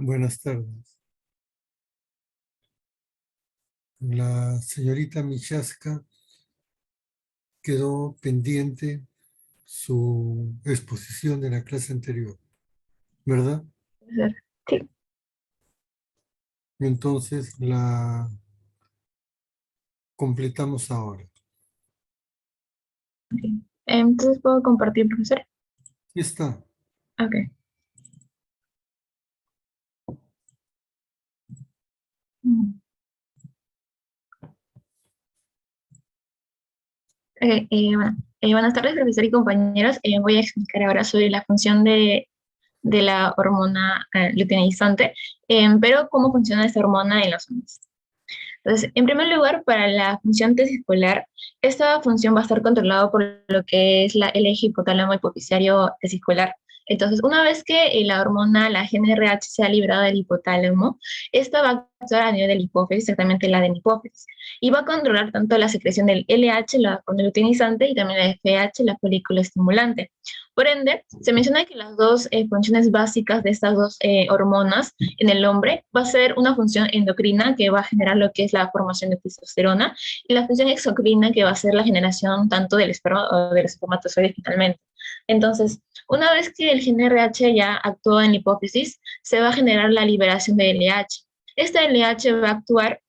Buenas tardes. La señorita Michaska quedó pendiente su exposición de la clase anterior, ¿verdad? Ser. Sí, Entonces la completamos ahora. ok. Entonces puedo compartir, profesor. Aquí está. Ok. Mm. Ok, buenas tardes, profesor y compañeros. Voy a explicar ahora sobre la función de la hormona luteinizante, pero cómo funciona esta hormona en los hombres. Entonces, en primer lugar, para la función testicular, esta función va a estar controlada por lo que es el eje hipotálamo hipoficiario testicular. Entonces, una vez que la hormona, la GnRH, sea liberada del hipotálamo, esta va a actuar a nivel del hipófisis, exactamente la de la hipófisis, y va a controlar tanto la secreción del LH, la hormona luteinizante, y también la FH, la folícula estimulante. Por ende, se menciona que las dos funciones básicas de estas dos hormonas en el hombre va a ser una función endocrina que va a generar lo que es la formación de testosterona y la función exocrina que va a ser la generación tanto del esperma o del espermatozoide finalmente. Entonces, una vez que el gen RH ya actúa en la hipófisis, se va a generar la liberación de LH. Esta LH va a actuar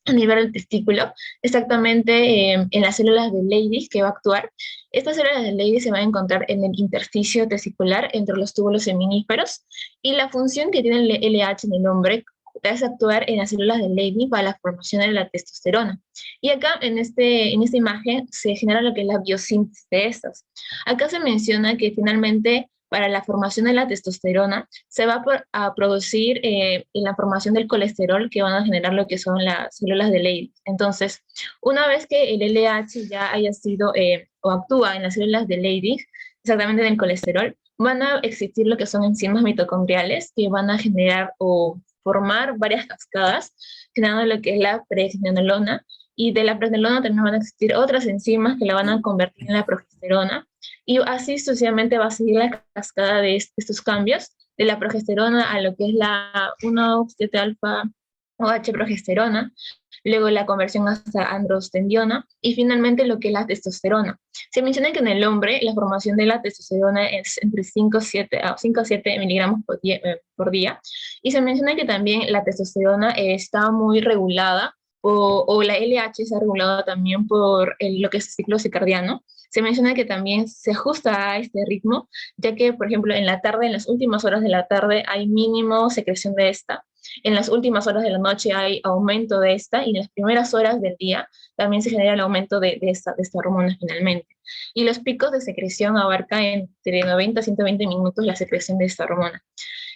a nivel del testículo, exactamente en las células de Leydig que va a actuar. Estas células de Leydig se van a encontrar en el intersticio testicular entre los túbulos seminíferos y la función que tiene el LH en el hombre es actuar en las células de Leydig para la formación de la testosterona. Y acá en esta imagen se genera lo que es la biosíntesis de estas. Acá se menciona que finalmente para la formación de la testosterona se va a producir en la formación del colesterol que van a generar lo que son las células de Leydig. Entonces, una vez que el LH ya haya sido o actúa en las células de Leydig, exactamente en el colesterol, van a existir lo que son enzimas mitocondriales que van a generar o formar varias cascadas, generando lo que es la pregnenolona, y de la pregnenolona también van a existir otras enzimas que la van a convertir en la progesterona, y así sucesivamente va a seguir la cascada de estos cambios, de la progesterona a lo que es la 1-7-alfa o H-progesterona, luego la conversión hasta androstendiona y finalmente lo que es la testosterona. Se menciona que en el hombre la formación de la testosterona es entre 5 a 7 miligramos por día, y se menciona que también la testosterona está muy regulada o la LH está regulada también por lo que es el ciclo circadiano. Se menciona que también se ajusta a este ritmo, ya que, por ejemplo, en la tarde, en las últimas horas de la tarde, hay mínimo secreción de esta. En las últimas horas de la noche hay aumento de esta y en las primeras horas del día también se genera el aumento de esta hormona finalmente. Y los picos de secreción abarcan entre 90 a 120 minutos la secreción de esta hormona.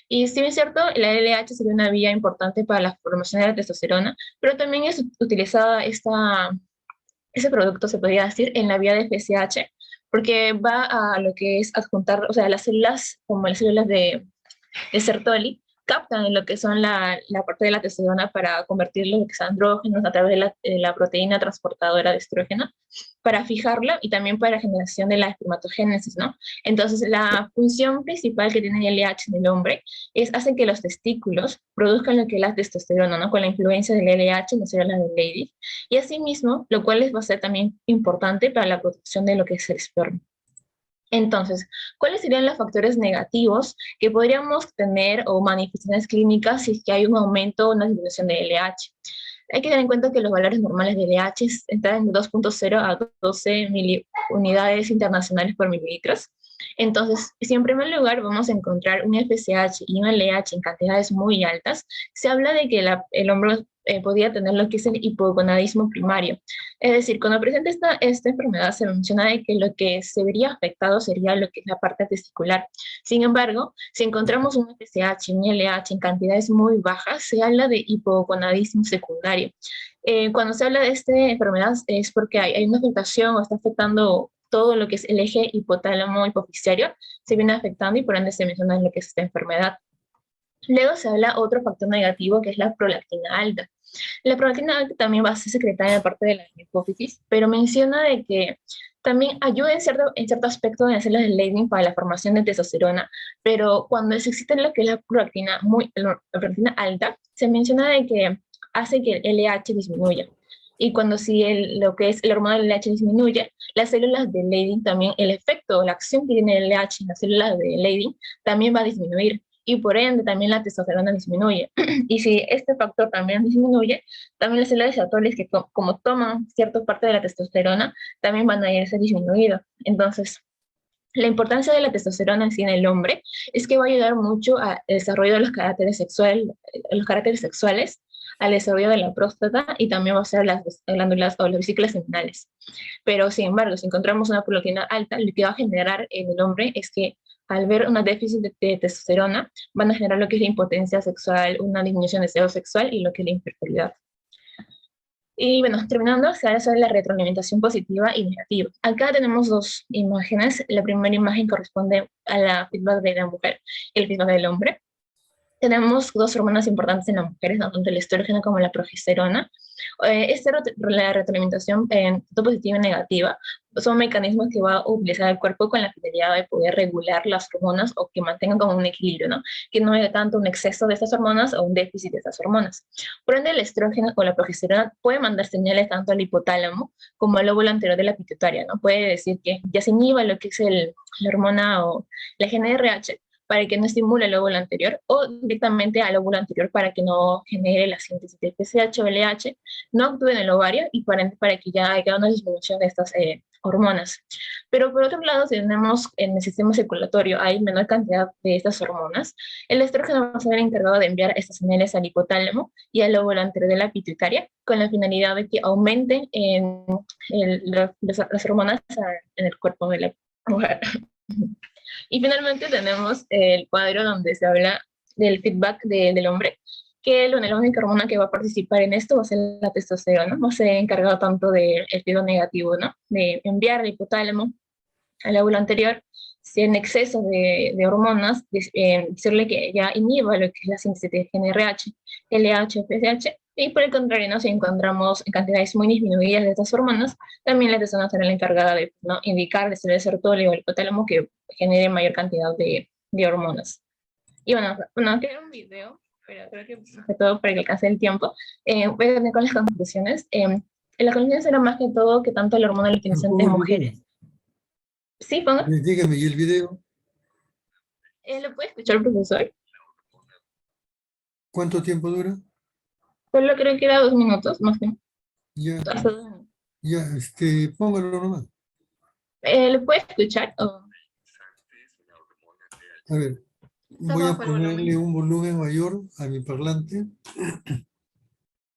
Y si bien es cierto, la LH sería una vía importante para la formación de la testosterona, pero también es utilizada ese producto, se podría decir, en la vía de FSH, porque va a lo que es adjuntar, o sea, las células, como las células de Sertoli, captan lo que son la parte de la testosterona para convertirlo en lo que es andrógenos a través de la proteína transportadora de estrógeno, para fijarla y también para la generación de la espermatogénesis, ¿no? Entonces, la función principal que tiene el LH en el hombre es hacer que los testículos produzcan lo que es la testosterona, ¿no? Con la influencia del LH en las células de Leydig. Y asimismo, lo cual les va a ser también importante para la producción de lo que es el esperma. Entonces, ¿cuáles serían los factores negativos que podríamos tener o manifestaciones clínicas si es que hay un aumento o una disminución de LH? Hay que tener en cuenta que los valores normales de LH están de 2.0 a 12 unidades internacionales por mililitros. Entonces, si en primer lugar vamos a encontrar un FSH y un LH en cantidades muy altas, se habla de que el hombre podría tener lo que es el hipogonadismo primario. Es decir, cuando presenta esta enfermedad se menciona de que lo que se vería afectado sería lo que es la parte testicular. Sin embargo, si encontramos un FSH y un LH en cantidades muy bajas, se habla de hipogonadismo secundario. Cuando se habla de esta enfermedad es porque hay una afectación o está afectando todo lo que es el eje hipotálamo hipoficiario, se viene afectando y por ende se menciona lo que es esta enfermedad. Luego se habla otro factor negativo que es la prolactina alta. La prolactina alta también va a ser secretada en la parte de la hipófisis, pero menciona de que También ayuda en cierto aspecto en las células de Leydig para la formación de testosterona, pero cuando existe lo que es la prolactina alta, se menciona de que hace que el LH disminuya. Y cuando si lo que es el hormona del LH disminuye, las células de Leydig también, el efecto, la acción que tiene el LH en las células de Leydig también va a disminuir. Y por ende también la testosterona disminuye. Y si este factor también disminuye, también las células actuales que como toman cierta parte de la testosterona, también van a irse disminuidas. Entonces, la importancia de la testosterona en sí en el hombre es que va a ayudar mucho al desarrollo de los caracteres sexuales, al desarrollo de la próstata y también va a ser las glándulas o las vesículas seminales. Pero, sin embargo, si encontramos una prolactina alta, lo que va a generar en el hombre es que al ver una déficit de testosterona, van a generar lo que es la impotencia sexual, una disminución de deseo sexual y lo que es la infertilidad. Y bueno, terminando, se habla sobre la retroalimentación positiva y negativa. Acá tenemos dos imágenes. La primera imagen corresponde a la feedback de la mujer y el feedback del hombre. Tenemos dos hormonas importantes en las mujeres, tanto el estrógeno como la progesterona. La retroalimentación, tanto positiva y negativa, son mecanismos que va a utilizar el cuerpo con la finalidad de poder regular las hormonas o que mantengan como un equilibrio, ¿no? Que no haya tanto un exceso de estas hormonas o un déficit de estas hormonas. Por ende, el estrógeno o la progesterona puede mandar señales tanto al hipotálamo como al lóbulo anterior de la pituitaria, ¿no? Puede decir que ya se inhiba lo que es la hormona o la GnRH para que no estimule el lóbulo anterior o directamente al lóbulo anterior para que no genere la síntesis de FSH o LH, no actúe en el ovario y para que ya haya una disminución de estas hormonas. Pero por otro lado, si tenemos en el sistema circulatorio hay menor cantidad de estas hormonas, el estrógeno va a ser encargado de enviar estas señales al hipotálamo y al lóbulo anterior de la pituitaria con la finalidad de que aumenten las hormonas en el cuerpo de la mujer. Y finalmente tenemos el cuadro donde se habla del feedback del hombre, que la única hormona que va a participar en esto va a ser la testosterona, no se ha encargado tanto del feedback negativo, ¿no? De enviar al hipotálamo al óvulo anterior, si en exceso de hormonas, decirle que ya inhiba lo que es la síntesis de GnRH, LH, FSH, y por el contrario, ¿no? Si encontramos en cantidades muy disminuidas de estas hormonas, también la testosterona será la encargada de, ¿no? Indicar desde el sertolio o el hipotálamo que genere mayor cantidad de hormonas. Y bueno, queda un video, pero creo que sobre todo para que alcance el tiempo, voy a tener con las conclusiones. Las conclusiones eran más que todo que tanto la hormona luteinizante en Pongo el video. mujeres. Sí, ponga. Dígame, ¿y el video? ¿Lo puede escuchar el profesor? ¿Cuánto tiempo dura? Solo creo que era 2 minutos, más que Ya, hasta 2 minutos. ya, póngalo nomás. ¿Lo puede escuchar? Oh. A ver, Está voy a bajo el ponerle volumen. un volumen mayor a mi parlante.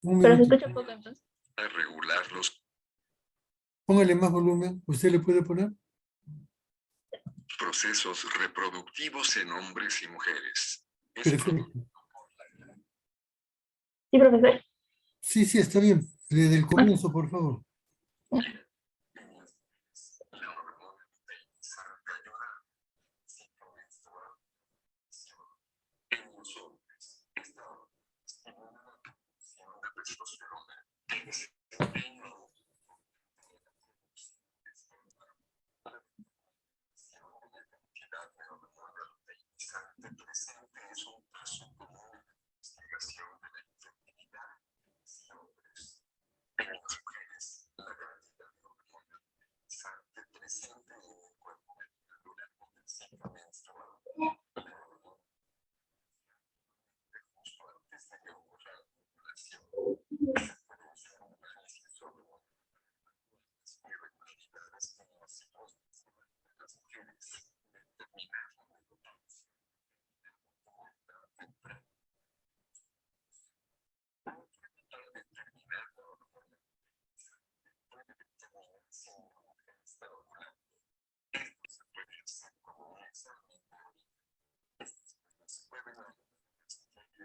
Un Pero se minutito. escucha poco entonces. A regular los Póngale más volumen. ¿Usted le puede poner? procesos reproductivos en hombres y mujeres. Perfecto. Sí, profesor. Sí, sí, está bien. Desde el comienzo, por favor. La hormona luteinizante ayuda al ciclo menstrual en los hombres. Esta hormona estimula la producción de testosterona, el desempeño presente es un caso común en la investigación de la infertilidad en hombres. En las mujeres, la cantidad de hormona luteinizante presente en el cuerpo femenino durante el ciclo menstrual, la hormona justo antes de que ocurra la ovulación, se produce un análisis sobre hormonas y irregularidades en los ciclos menstruales de las mujeres, determinar la menopausia.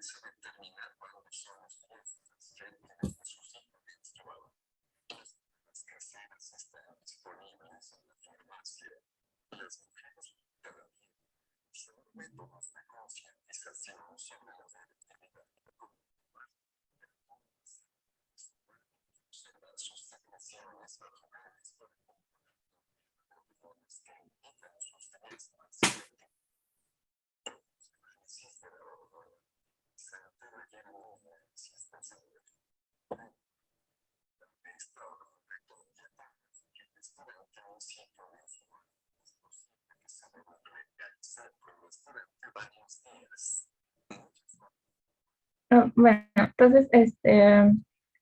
Se determina cuándo son los días de su ciclo menstrual. Las caseras están disponibles en la farmacia. Las mujeres también son métodos de concientización sobre la fertilidad. Observar sus secreciones naturales para que indican sus tendencias. Existe Bueno, entonces,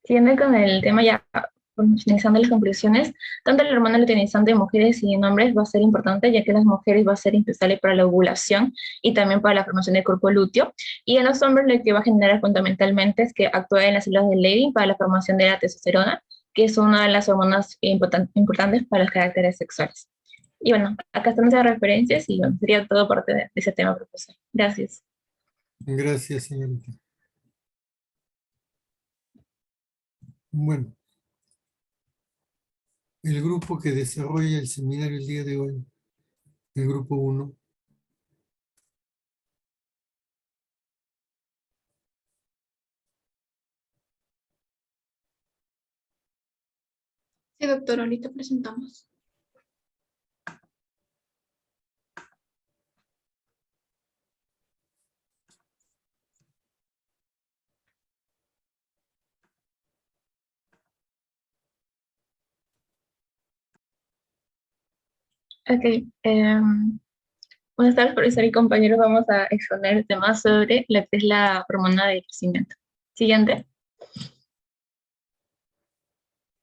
siguiendo con el tema ya, finalizando las conclusiones, tanto la hormona luteinizante en mujeres y en hombres va a ser importante, ya que en las mujeres va a ser indispensable para la ovulación y también para la formación del cuerpo lúteo, y en los hombres lo que va a generar fundamentalmente es que actúa en las células del Leydig para la formación de la testosterona, que es una de las hormonas importantes para los caracteres sexuales. Y bueno, acá están nuestras referencias y bueno, sería todo parte de ese tema, profesor. Gracias. Gracias, señorita. Bueno, el grupo que desarrolla el seminario el día de hoy, el grupo 1. Sí, doctor, ahorita presentamos. Ok, buenas tardes, profesor y compañeros. Vamos a exponer el tema sobre lo que es la hormona de crecimiento. Siguiente.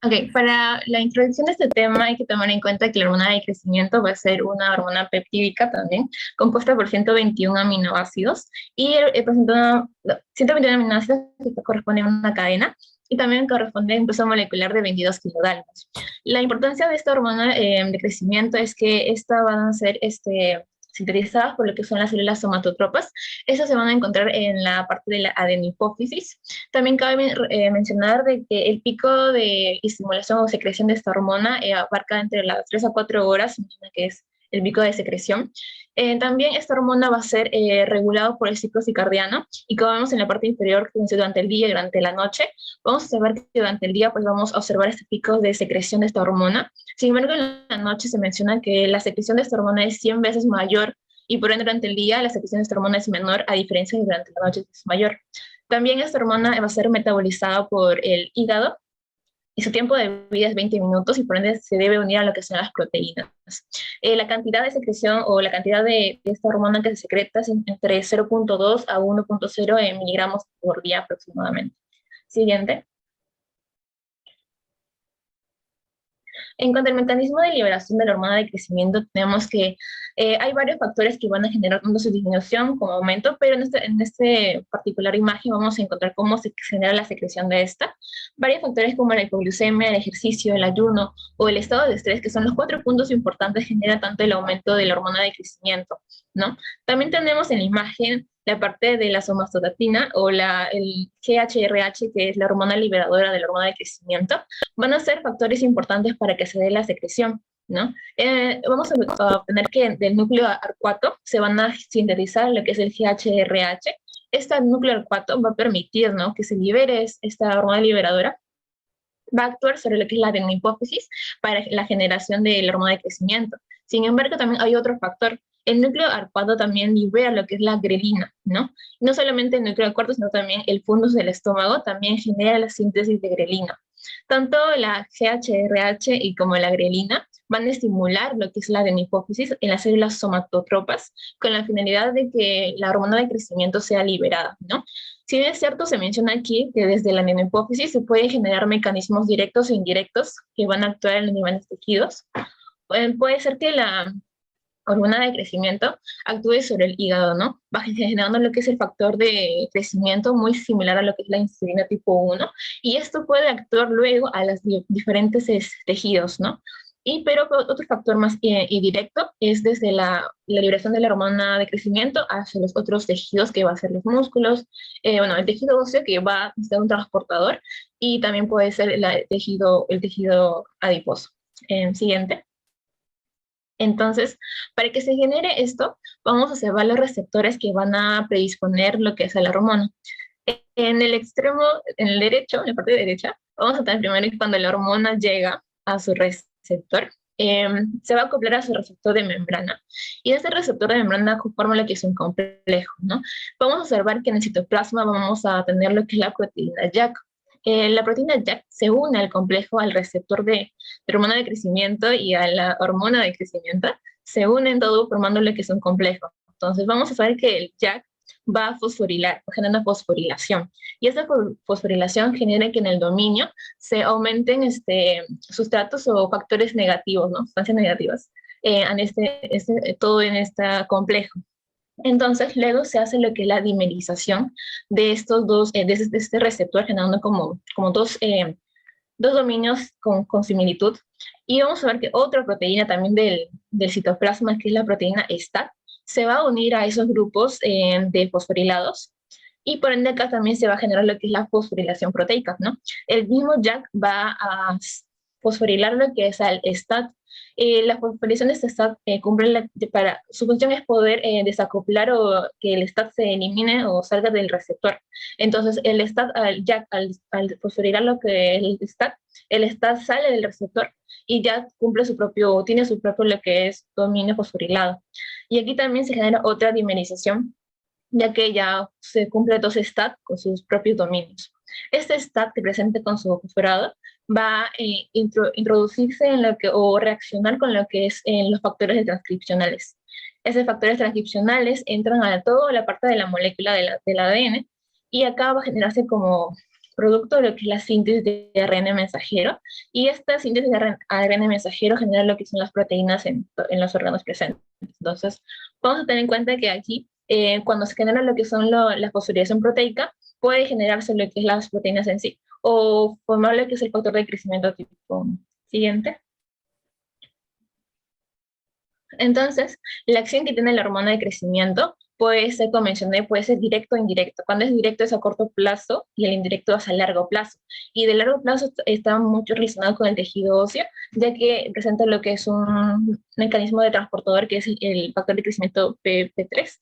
Ok, para la introducción de este tema hay que tomar en cuenta que la hormona de crecimiento va a ser una hormona peptídica también, compuesta por 121 aminoácidos y presenta 121 aminoácidos que corresponden a una cadena y también corresponde a un peso molecular de 22 kilodalmos. La importancia de esta hormona de crecimiento es que esta van a ser sintetizadas por lo que son las células somatotropas. Estas se van a encontrar en la parte de la adenopófisis. También cabe mencionar de que el pico de estimulación o secreción de esta hormona abarca entre las 3 a 4 horas, que es el pico de secreción. También esta hormona va a ser regulada por el ciclo circadiano y como vemos en la parte inferior, durante el día y durante la noche, vamos a observar que durante el día pues vamos a observar este pico de secreción de esta hormona. Sin embargo, en la noche se menciona que la secreción de esta hormona es 100 veces mayor y por ende durante el día la secreción de esta hormona es menor, a diferencia de durante la noche es mayor. También esta hormona va a ser metabolizada por el hígado y su tiempo de vida es 20 minutos y por ende se debe unir a lo que son las proteínas. La cantidad de secreción o la cantidad de esta hormona que se secreta es entre 0.2 a 1.0 miligramos por día aproximadamente. Siguiente. En cuanto al mecanismo de liberación de la hormona de crecimiento, tenemos que hay varios factores que van a generar tanto su disminución como aumento, pero en este particular imagen vamos a encontrar cómo se genera la secreción de esta. Varios factores como la hipoglucemia, el ejercicio, el ayuno o el estado de estrés, que son los 4 puntos importantes, generan tanto el aumento de la hormona de crecimiento, ¿no? También tenemos en la imagen la parte de la somatostatina o el GHRH, que es la hormona liberadora de la hormona de crecimiento, van a ser factores importantes para que se dé la secreción, ¿no? Vamos a obtener que del núcleo arcuato se van a sintetizar lo que es el GHRH. Este núcleo arcuato va a permitir, ¿no?, que se libere esta hormona liberadora, va a actuar sobre lo que es la adenopófisis para la generación de la hormona de crecimiento. Sin embargo, también hay otro factor. El núcleo arcuato también libera lo que es la grelina, ¿no? No solamente el núcleo arcuato, sino también el fundus del estómago también genera la síntesis de grelina. Tanto la GHRH y como la grelina van a estimular lo que es la adenopófisis en las células somatotropas con la finalidad de que la hormona de crecimiento sea liberada, ¿no? Si bien es cierto, se menciona aquí que desde la adenopófisis se pueden generar mecanismos directos e indirectos que van a actuar en los niveles tejidos. Puede ser que la hormona de crecimiento actúe sobre el hígado, ¿no? Va generando lo que es el factor de crecimiento muy similar a lo que es la insulina tipo 1, y esto puede actuar luego a los diferentes tejidos, ¿no? Pero otro factor más indirecto es desde la liberación de la hormona de crecimiento hacia los otros tejidos, que va a ser los músculos, bueno, el tejido óseo, que va a ser un transportador, y también puede ser el tejido adiposo. Siguiente. Entonces, para que se genere esto, vamos a observar los receptores que van a predisponer lo que es la hormona. En el extremo, en el derecho, en la parte derecha, vamos a tener primero cuando la hormona llega a su receptor, se va a acoplar a su receptor de membrana. Y este receptor de membrana conforma lo que es un complejo, ¿no? Vamos a observar que en el citoplasma vamos a tener lo que es la proteína JAK. La proteína JAK se une al complejo, al receptor de hormona de crecimiento y a la hormona de crecimiento, se unen todo formando lo que es un complejo. Entonces vamos a saber que el JAK va a fosforilar, va a generar una fosforilación. Y esta fosforilación genera que en el dominio se aumenten sustratos o factores negativos, ¿no? Sustancias negativas, todo en este complejo. Entonces, luego se hace lo que es la dimerización de estos dos, de este receptor, generando como dos dominios con similitud. Y vamos a ver que otra proteína también del citoplasma, que es la proteína STAT, se va a unir a esos grupos de fosforilados, y por ende acá también se va a generar lo que es la fosforilación proteica, ¿no? El mismo JAK va a fosforilar lo que es al STAT. La fosforilación de este STAT su función es poder desacoplar o que el STAT se elimine o salga del receptor. Entonces el STAT, JAK, al fosforilar lo que es el STAT sale del receptor y ya tiene su propio lo que es dominio fosforilado. Y aquí también se genera otra dimerización, ya que ya se cumple dos STAT con sus propios dominios. Este STAT que presente con su fosforado va a introducirse o reaccionar con lo que es los factores transcripcionales. Esos factores transcripcionales entran a toda la parte de la molécula del ADN, y acá va a generarse como producto de lo que es la síntesis de ARN mensajero, y esta síntesis de ARN mensajero genera lo que son las proteínas en los órganos presentes. Entonces, vamos a tener en cuenta que aquí, cuando se genera lo que son la fosforilación proteica, puede generarse lo que es las proteínas en sí, o formar lo que es el factor de crecimiento tipo siguiente. Entonces, la acción que tiene la hormona de crecimiento puede ser, como mencioné, puede ser directo o indirecto. Cuando es directo es a corto plazo y el indirecto es a largo plazo. Y de largo plazo está mucho relacionado con el tejido óseo, ya que presenta lo que es un mecanismo de transportador, que es el factor de crecimiento P3.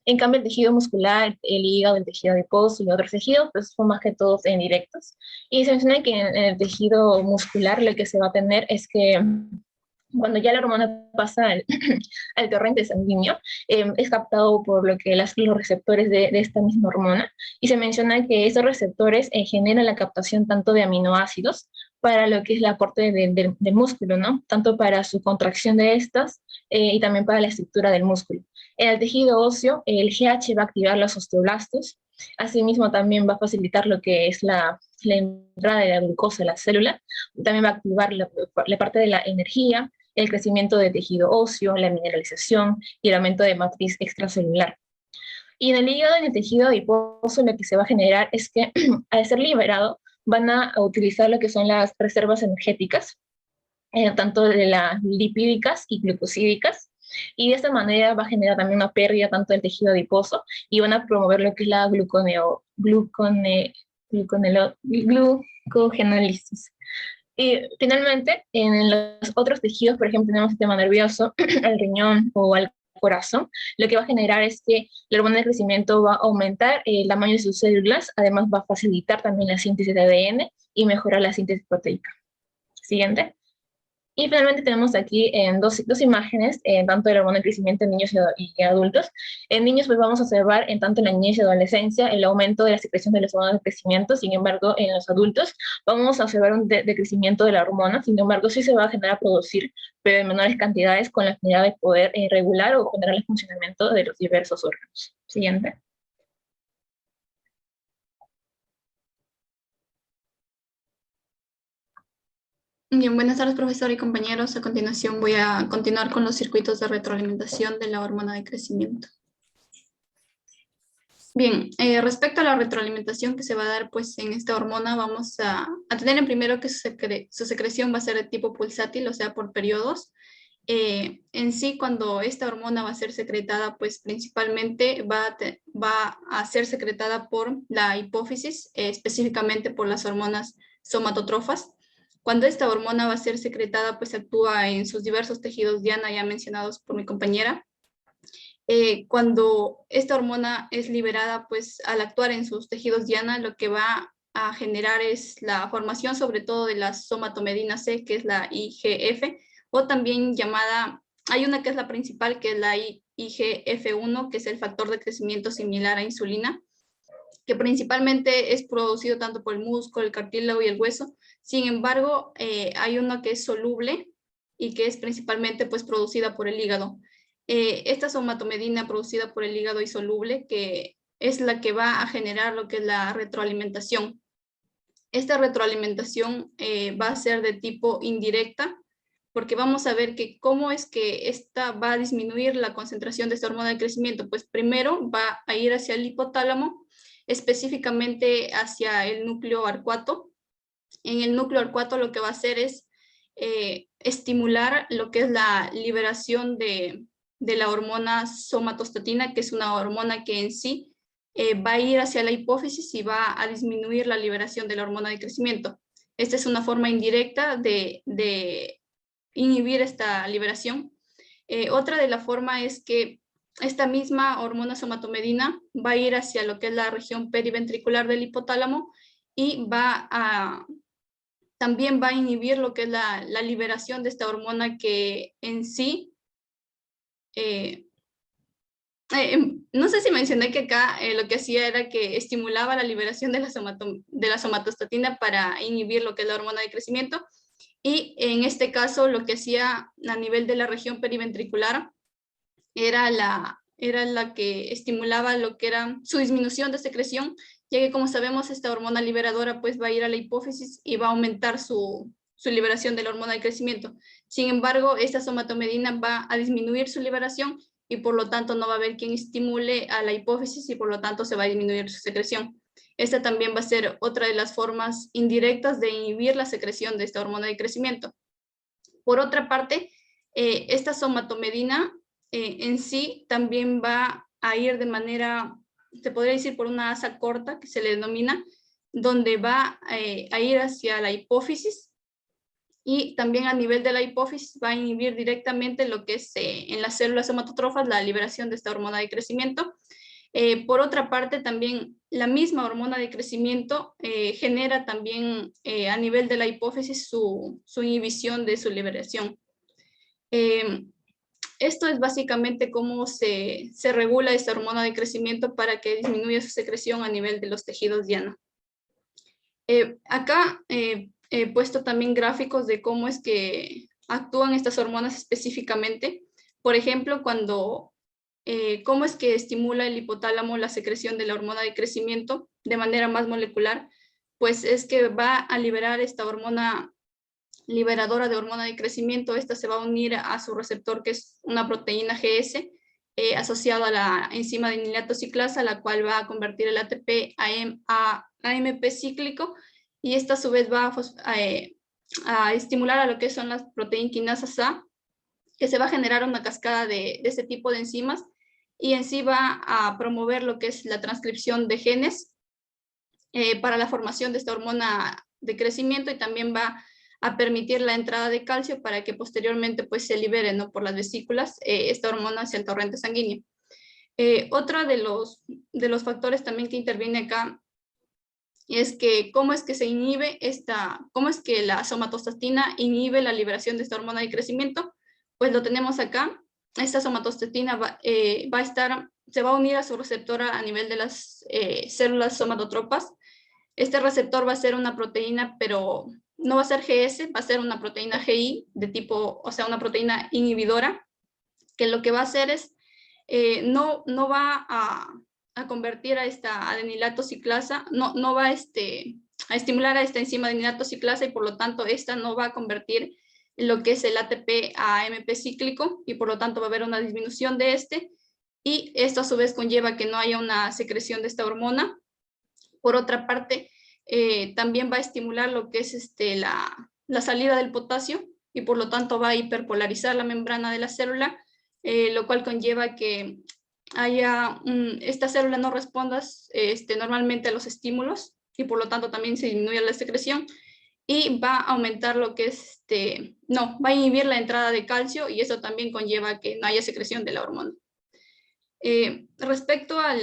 En cambio, el tejido muscular, el hígado, el tejido adiposo y otros tejidos, pues son más que todos indirectos. Y se menciona que en el tejido muscular lo que se va a tener es que cuando ya la hormona pasa al torrente sanguíneo, es captado por lo que los receptores de esta misma hormona, y se menciona que esos receptores generan la captación tanto de aminoácidos para lo que es el aporte del músculo, ¿no? Tanto para su contracción de estas y también para la estructura del músculo. En el tejido óseo, el GH va a activar los osteoblastos, asimismo también va a facilitar lo que es la entrada de la glucosa a la célula, también va a activar la parte de la energía, el crecimiento de tejido óseo, la mineralización y el aumento de matriz extracelular. Y en el hígado, en el tejido adiposo, lo que se va a generar es que al ser liberado van a utilizar lo que son las reservas energéticas, tanto de las lipídicas y glucosídicas, y de esta manera va a generar también una pérdida tanto del tejido adiposo, y van a promover lo que es la glucogenólisis. Y finalmente, en los otros tejidos, por ejemplo, tenemos el sistema nervioso, el riñón o el corazón, lo que va a generar es que la hormona de crecimiento va a aumentar el tamaño de sus células, además va a facilitar también la síntesis de ADN y mejorar la síntesis proteica. Siguiente. Y finalmente tenemos aquí dos imágenes, tanto de la hormona de crecimiento en niños y adultos. En niños pues vamos a observar tanto en la niñez y adolescencia el aumento de la secreción de las hormonas de crecimiento. Sin embargo, en los adultos vamos a observar un decrecimiento de la hormona. Sin embargo, sí se va a generar producir, pero en menores cantidades, con la finalidad de poder regular o generar el funcionamiento de los diversos órganos. Siguiente. Bien, buenas tardes, profesor y compañeros. A continuación voy a continuar con los circuitos de retroalimentación de la hormona de crecimiento. Bien, respecto a la retroalimentación que se va a dar pues, en esta hormona, vamos a tener en primero que su secreción va a ser de tipo pulsátil, o sea, por periodos. En sí, cuando esta hormona va a ser secretada, pues principalmente va a ser secretada por la hipófisis, específicamente por las hormonas somatotrofas. Cuando esta hormona va a ser secretada, pues actúa en sus diversos tejidos diana, ya mencionados por mi compañera. Cuando esta hormona es liberada, pues al actuar en sus tejidos diana, lo que va a generar es la formación sobre todo de la somatomedina C, que es la IGF, o también llamada, hay una que es la principal, que es la IGF-1, que es el factor de crecimiento similar a insulina, que principalmente es producido tanto por el músculo, el cartílago y el hueso. Sin embargo, hay una que es soluble y que es principalmente pues producida por el hígado. Esta somatomedina producida por el hígado y soluble, que es la que va a generar lo que es la retroalimentación. Esta retroalimentación va a ser de tipo indirecta, porque vamos a ver que cómo es que esta va a disminuir la concentración de esta hormona de crecimiento. Pues primero va a ir hacia el hipotálamo, específicamente hacia el núcleo arcuato. En el núcleo arcuato lo que va a hacer es estimular lo que es la liberación de la hormona somatostatina, que es una hormona que en sí va a ir hacia la hipófisis y va a disminuir la liberación de la hormona de crecimiento. Esta es una forma indirecta de inhibir esta liberación. Otra de la forma es que esta misma hormona somatomedina va a ir hacia lo que es la región periventricular del hipotálamo y también va a inhibir lo que es la liberación de esta hormona que en sí, no sé si mencioné que acá lo que hacía era que estimulaba la liberación de la somatostatina para inhibir lo que es la hormona de crecimiento, y en este caso lo que hacía a nivel de la región periventricular era la que estimulaba lo que era su disminución de secreción, ya que como sabemos esta hormona liberadora pues va a ir a la hipófisis y va a aumentar su liberación de la hormona de crecimiento. Sin embargo, esta somatomedina va a disminuir su liberación y por lo tanto no va a haber quien estimule a la hipófisis y por lo tanto se va a disminuir su secreción. Esta también va a ser otra de las formas indirectas de inhibir la secreción de esta hormona de crecimiento. Por otra parte, esta somatomedina en sí también va a ir de manera, se podría decir por una asa corta que se le denomina, donde va a ir hacia la hipófisis y también a nivel de la hipófisis va a inhibir directamente lo que es en las células somatotrofas la liberación de esta hormona de crecimiento. Por otra parte, también la misma hormona de crecimiento genera también a nivel de la hipófisis su inhibición de su liberación. Esto es básicamente cómo se regula esta hormona de crecimiento para que disminuya su secreción a nivel de los tejidos diana. Acá he puesto también gráficos de cómo es que actúan estas hormonas específicamente. Por ejemplo, cómo es que estimula el hipotálamo la secreción de la hormona de crecimiento de manera más molecular, pues es que va a liberar esta hormona liberadora de hormona de crecimiento. Esta se va a unir a su receptor, que es una proteína GS, asociada a la enzima de inilato ciclasa, la cual va a convertir el ATP a AMP cíclico, y esta a su vez va a estimular a lo que son las proteinquinasas A, que se va a generar una cascada de este tipo de enzimas, y en sí va a promover lo que es la transcripción de genes para la formación de esta hormona de crecimiento, y también va a permitir la entrada de calcio para que posteriormente pues se libere, ¿no?, por las vesículas esta hormona hacia el torrente sanguíneo. Otro de los factores también que interviene acá es que cómo es que se inhibe cómo es que la somatostatina inhibe la liberación de esta hormona de crecimiento. Pues lo tenemos acá. Esta somatostatina se va a unir a su receptor a nivel de las células somatotropas. Este receptor va a ser una proteína, pero no va a ser GS, va a ser una proteína GI de tipo, o sea, una proteína inhibidora, que lo que va a hacer es, no va a convertir a esta adenilato ciclasa, no va a estimular a esta enzima adenilato ciclasa, y por lo tanto esta no va a convertir lo que es el ATP a AMP cíclico, y por lo tanto va a haber una disminución de y esto a su vez conlleva que no haya una secreción de esta hormona. Por otra parte, también va a estimular lo que es la salida del potasio, y por lo tanto va a hiperpolarizar la membrana de la célula, lo cual conlleva que esta célula no responda normalmente a los estímulos, y por lo tanto también se disminuye la secreción, y va a aumentar lo que es, va a inhibir la entrada de calcio, y eso también conlleva que no haya secreción de la hormona. Respecto a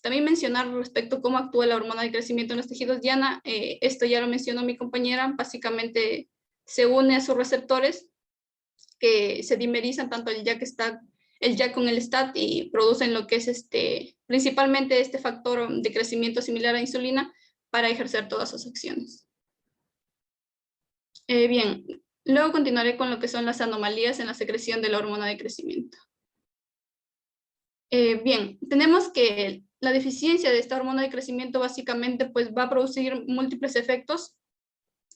también mencionar respecto a cómo actúa la hormona de crecimiento en los tejidos diana, esto ya lo mencionó mi compañera. Básicamente se une a sus receptores que se dimerizan tanto el YAC con el STAT y producen lo que es principalmente este factor de crecimiento similar a insulina para ejercer todas sus acciones. Bien, luego continuaré con lo que son las anomalías en la secreción de la hormona de crecimiento. Bien, tenemos que la deficiencia de esta hormona de crecimiento básicamente pues va a producir múltiples efectos,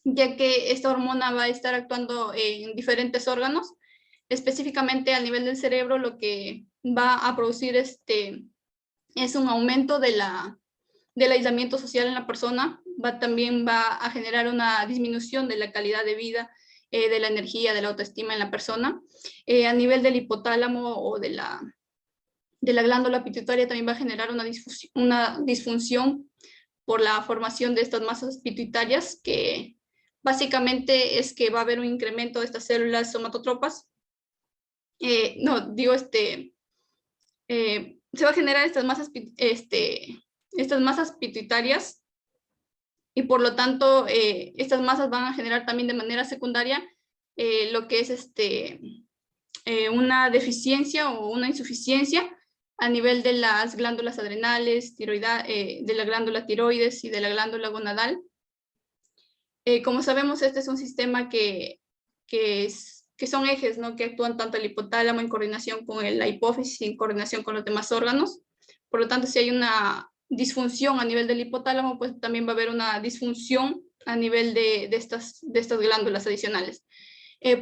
ya que esta hormona va a estar actuando en diferentes órganos, específicamente a nivel del cerebro. Lo que va a producir es un aumento del aislamiento social en la persona, también va a generar una disminución de la calidad de vida, de la energía, de la autoestima en la persona. A nivel del hipotálamo o de la glándula pituitaria también va a generar una disfunción por la formación de estas masas pituitarias, que básicamente es que va a haber un incremento de estas células somatotropas. Se va a generar estas masas pituitarias, y por lo tanto estas masas van a generar también de manera secundaria lo que es una deficiencia o una insuficiencia a nivel de las glándulas adrenales, de la glándula tiroides y de la glándula gonadal. Como sabemos, este es un sistema que son ejes, ¿no?, que actúan tanto el hipotálamo en coordinación con la hipófisis y en coordinación con los demás órganos. Por lo tanto, si hay una disfunción a nivel del hipotálamo, pues también va a haber una disfunción a nivel de estas glándulas adicionales.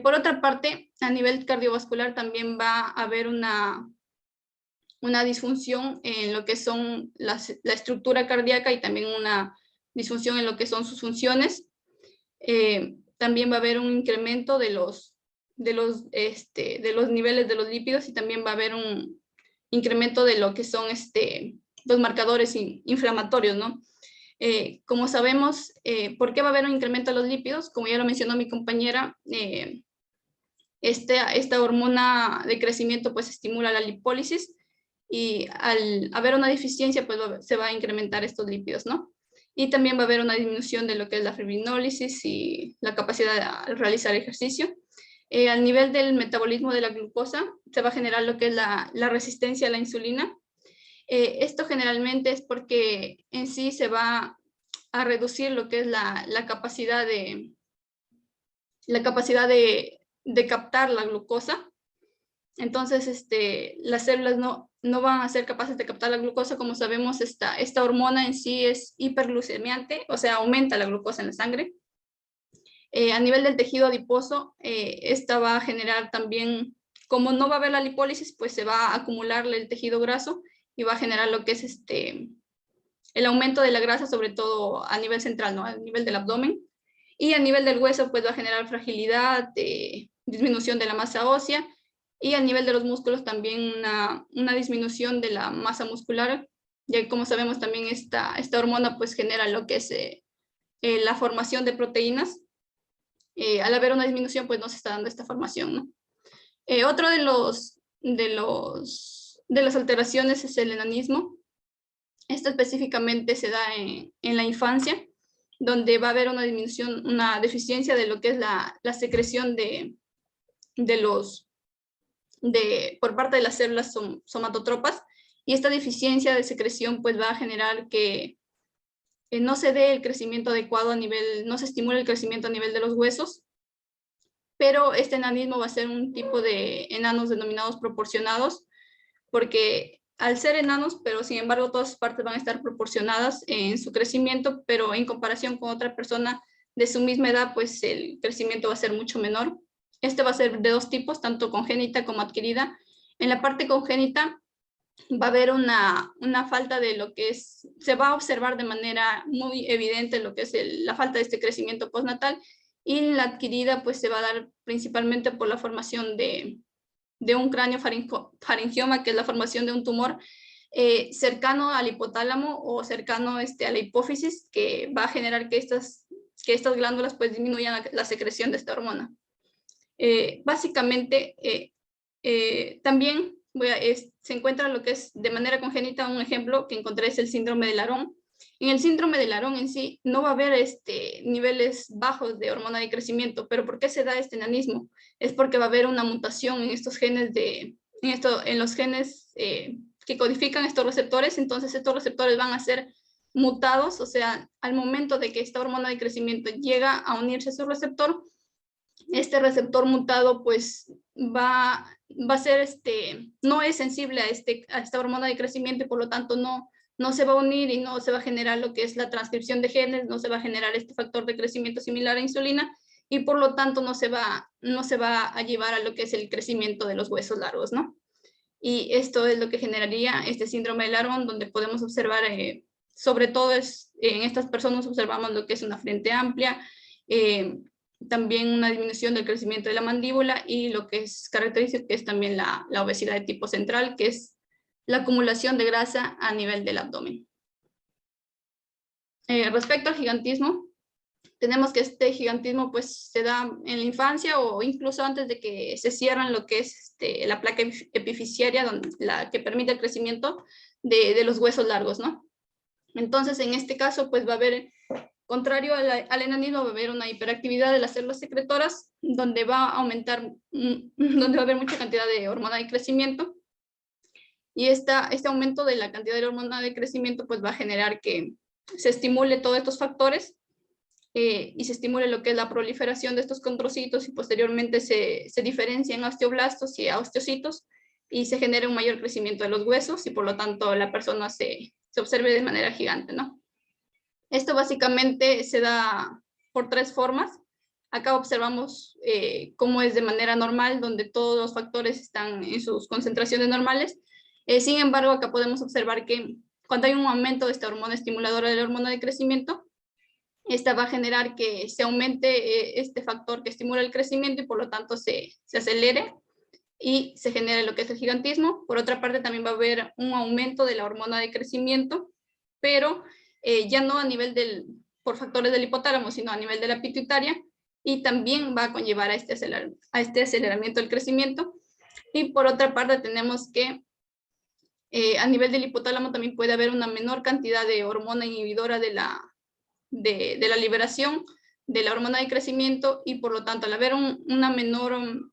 Por otra parte, a nivel cardiovascular también va a haber una disfunción en lo que son la estructura cardíaca, y también una disfunción en lo que son sus funciones. También va a haber un incremento de los niveles de los lípidos, y también va a haber un incremento de lo que son los marcadores inflamatorios, ¿no? Como sabemos, ¿por qué va a haber un incremento de los lípidos? Como ya lo mencionó mi compañera, esta hormona de crecimiento pues estimula la lipólisis, y al haber una deficiencia pues se va a incrementar estos lípidos, ¿no? Y también va a haber una disminución de lo que es la fibrinólisis y la capacidad de realizar ejercicio. Al nivel del metabolismo de la glucosa se va a generar lo que es la resistencia a la insulina. Esto generalmente es porque en sí se va a reducir lo que es la capacidad de captar la glucosa. Entonces, las células no van a ser capaces de captar la glucosa. Como sabemos, esta hormona en sí es hiperglucemiante, o sea, aumenta la glucosa en la sangre. A nivel del tejido adiposo, esta va a generar también, como no va a haber la lipólisis, pues se va a acumular el tejido graso y va a generar lo que es el aumento de la grasa, sobre todo a nivel central, ¿no?, a nivel del abdomen. Y a nivel del hueso, pues va a generar fragilidad, disminución de la masa ósea, y a nivel de los músculos también una disminución de la masa muscular, ya que como sabemos también esta hormona pues genera lo que es la formación de proteínas. Al haber una disminución pues no se está dando esta formación, ¿no? Otro de las alteraciones es el enanismo. Esto específicamente se da en la infancia, donde va a haber una disminución, una deficiencia de lo que es la secreción por parte de las células somatotropas, y esta deficiencia de secreción pues va a generar que no se dé el crecimiento adecuado no se estimule el crecimiento a nivel de los huesos, pero este enanismo va a ser un tipo de enanos denominados proporcionados, porque al ser enanos, pero sin embargo todas sus partes van a estar proporcionadas en su crecimiento, pero en comparación con otra persona de su misma edad, pues el crecimiento va a ser mucho menor. Este va a ser de dos tipos, tanto congénita como adquirida. En la parte congénita va a haber una falta de lo que se va a observar de manera muy evidente lo que es la falta de este crecimiento postnatal, y en la adquirida pues se va a dar principalmente por la formación de un cráneo faringioma, que es la formación de un tumor cercano al hipotálamo o cercano a la hipófisis, que va a generar que estas glándulas pues disminuyan la secreción de esta hormona. Básicamente, también se encuentra lo que es de manera congénita. Un ejemplo que encontré es el síndrome de Laron, En el síndrome de Laron en sí no va a haber niveles bajos de hormona de crecimiento, pero ¿por qué se da este enanismo? Es porque va a haber una mutación en estos genes en los genes que codifican estos receptores, entonces estos receptores van a ser mutados, o sea, al momento de que esta hormona de crecimiento llega a unirse a su receptor, este receptor mutado pues va a ser no es sensible a esta hormona de crecimiento y por lo tanto no se va a unir y no se va a generar lo que es la transcripción de genes, no se va a generar este factor de crecimiento similar a insulina y por lo tanto no se va a llevar a lo que es el crecimiento de los huesos largos, ¿no? Y esto es lo que generaría este síndrome de Laron, donde podemos observar, sobre todo en estas personas observamos lo que es una frente amplia, también una disminución del crecimiento de la mandíbula y lo que es característico que es también la obesidad de tipo central, que es la acumulación de grasa a nivel del abdomen. Respecto al gigantismo, tenemos que este gigantismo pues se da en la infancia o incluso antes de que se cierran lo que es la placa epifisiaria, la que permite el crecimiento de los huesos largos, ¿no? Entonces, en este caso, pues va a haber, contrario al enanismo, va a haber una hiperactividad de las células secretoras, donde va a aumentar, donde va a haber mucha cantidad de hormona de crecimiento. Y este aumento de la cantidad de hormona de crecimiento, pues va a generar que se estimule todos estos factores y se estimule lo que es la proliferación de estos condrocitos y posteriormente se diferencian osteoblastos y osteocitos y se genera un mayor crecimiento de los huesos y por lo tanto la persona se observe de manera gigante, ¿no? Esto básicamente se da por 3 formas. Acá observamos cómo es de manera normal, donde todos los factores están en sus concentraciones normales. Sin embargo, acá podemos observar que cuando hay un aumento de esta hormona estimuladora de la hormona de crecimiento, esta va a generar que se aumente este factor que estimula el crecimiento y por lo tanto se acelere y se genere lo que es el gigantismo. Por otra parte, también va a haber un aumento de la hormona de crecimiento, pero ya no a nivel por factores del hipotálamo, sino a nivel de la pituitaria, y también va a conllevar a este aceleramiento del crecimiento. Y por otra parte, tenemos que a nivel del hipotálamo también puede haber una menor cantidad de hormona inhibidora de la liberación de la hormona de crecimiento y por lo tanto al haber una menor,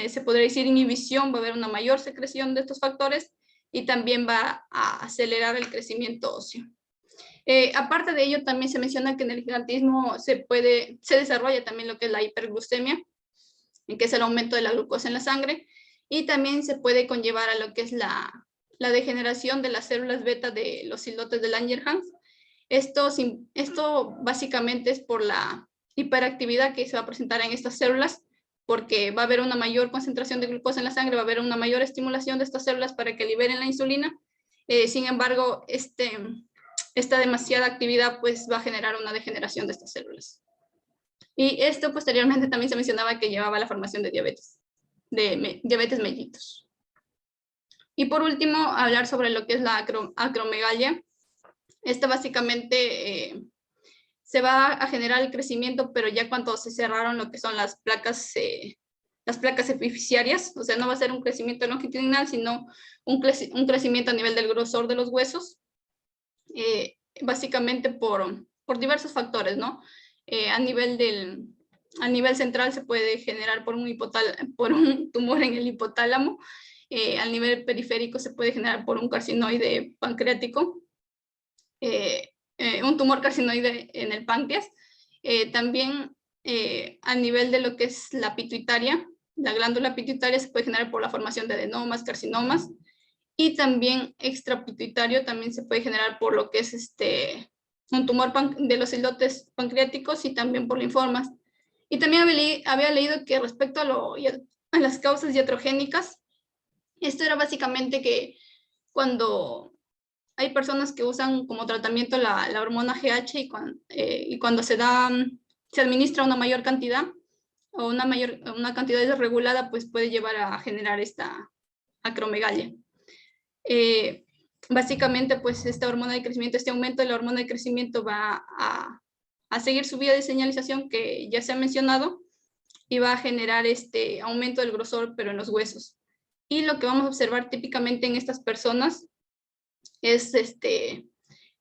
se podría decir inhibición, va a haber una mayor secreción de estos factores y también va a acelerar el crecimiento óseo. Aparte de ello, también se menciona que en el gigantismo se desarrolla también lo que es la hiperglucemia, que es el aumento de la glucosa en la sangre, y también se puede conllevar a lo que es la degeneración de las células beta de los islotes de Langerhans. Esto básicamente es por la hiperactividad que se va a presentar en estas células, porque va a haber una mayor concentración de glucosa en la sangre, va a haber una mayor estimulación de estas células para que liberen la insulina. Sin embargo, esta demasiada actividad pues va a generar una degeneración de estas células. Y esto posteriormente también se mencionaba que llevaba a la formación de diabetes mellitus. Y por último, hablar sobre lo que es la acromegalia. Esta básicamente se va a generar el crecimiento, pero ya cuando se cerraron lo que son las placas epifisiarias, o sea, no va a ser un crecimiento longitudinal, sino un crecimiento a nivel del grosor de los huesos, básicamente por diversos factores, ¿no? A nivel central se puede generar por un tumor en el hipotálamo, al nivel periférico se puede generar por un carcinoide pancreático, un tumor carcinoide en el páncreas, también a nivel de lo que es la pituitaria, la glándula pituitaria se puede generar por la formación de adenomas, carcinomas, y también extrapituitario también se puede generar por lo que es un tumor de los islotes pancreáticos y también por linfomas. Y también había leído que respecto a las causas iatrogénicas, esto era básicamente que cuando hay personas que usan como tratamiento la hormona GH y cuando se administra una mayor cantidad o una cantidad desregulada, pues puede llevar a generar esta acromegalia. Básicamente, pues esta hormona de crecimiento, este aumento de la hormona de crecimiento va a seguir su vía de señalización que ya se ha mencionado y va a generar este aumento del grosor, pero en los huesos. Y lo que vamos a observar típicamente en estas personas es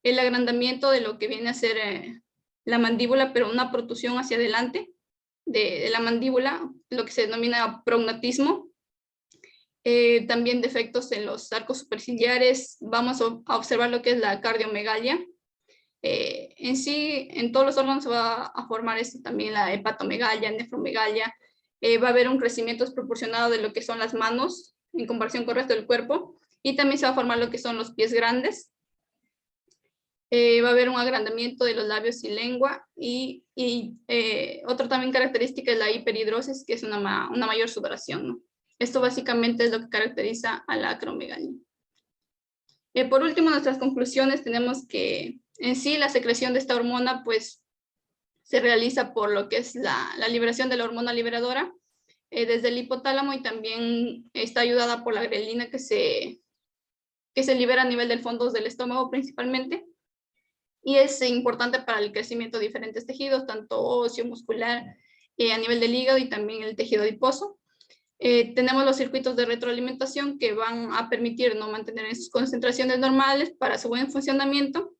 el agrandamiento de lo que viene a ser la mandíbula, pero una protusión hacia adelante de la mandíbula, lo que se denomina prognatismo. También defectos en los arcos superciliares. Vamos a observar lo que es la cardiomegalia. En sí, en todos los órganos se va a formar esto también, la hepatomegalia, nefromegalia. Va a haber un crecimiento desproporcionado de lo que son las manos en comparación con el resto del cuerpo, y también se va a formar lo que son los pies grandes. Va a haber un agrandamiento de los labios y lengua, y otra también característica es la hiperhidrosis, que es una mayor sudoración, ¿no? Esto básicamente es lo que caracteriza a la acromegalia. Por último, nuestras conclusiones, tenemos que en sí la secreción de esta hormona pues se realiza por lo que es la liberación de la hormona liberadora desde el hipotálamo, y también está ayudada por la grelina que se libera a nivel del fondo del estómago principalmente, y es importante para el crecimiento de diferentes tejidos, tanto óseo, muscular, a nivel del hígado y también el tejido adiposo. Tenemos los circuitos de retroalimentación que van a permitir no mantener en sus concentraciones normales para su buen funcionamiento,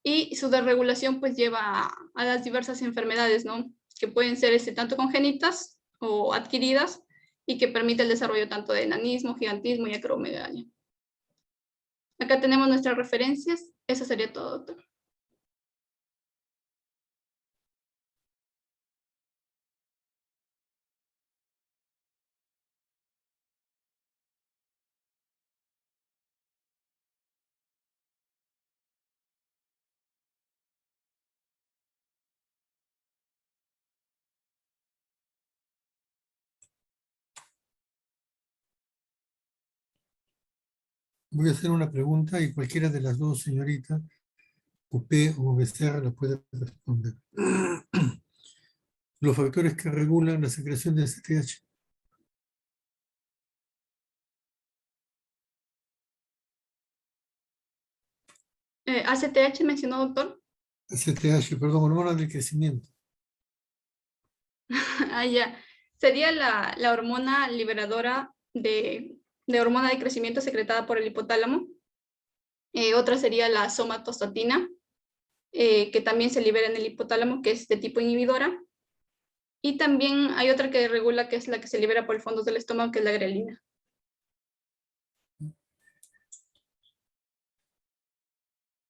y su desregulación pues lleva a las diversas enfermedades, ¿no? Que pueden ser tanto congénitas o adquiridas, y que permite el desarrollo tanto de enanismo, gigantismo y acromegalia. Acá tenemos nuestras referencias. Eso sería todo, doctor. Voy a hacer una pregunta y cualquiera de las dos señoritas, Upé o Becerra, la puede responder. Los factores que regulan la secreción de ACTH. ACTH mencionó, doctor. ACTH, perdón, hormona del crecimiento. Ya. Sería la hormona liberadora de hormona de crecimiento secretada por el hipotálamo. Otra sería la somatostatina, que también se libera en el hipotálamo, que es de tipo inhibidora. Y también hay otra que regula, que es la que se libera por el fondo del estómago, que es la grelina.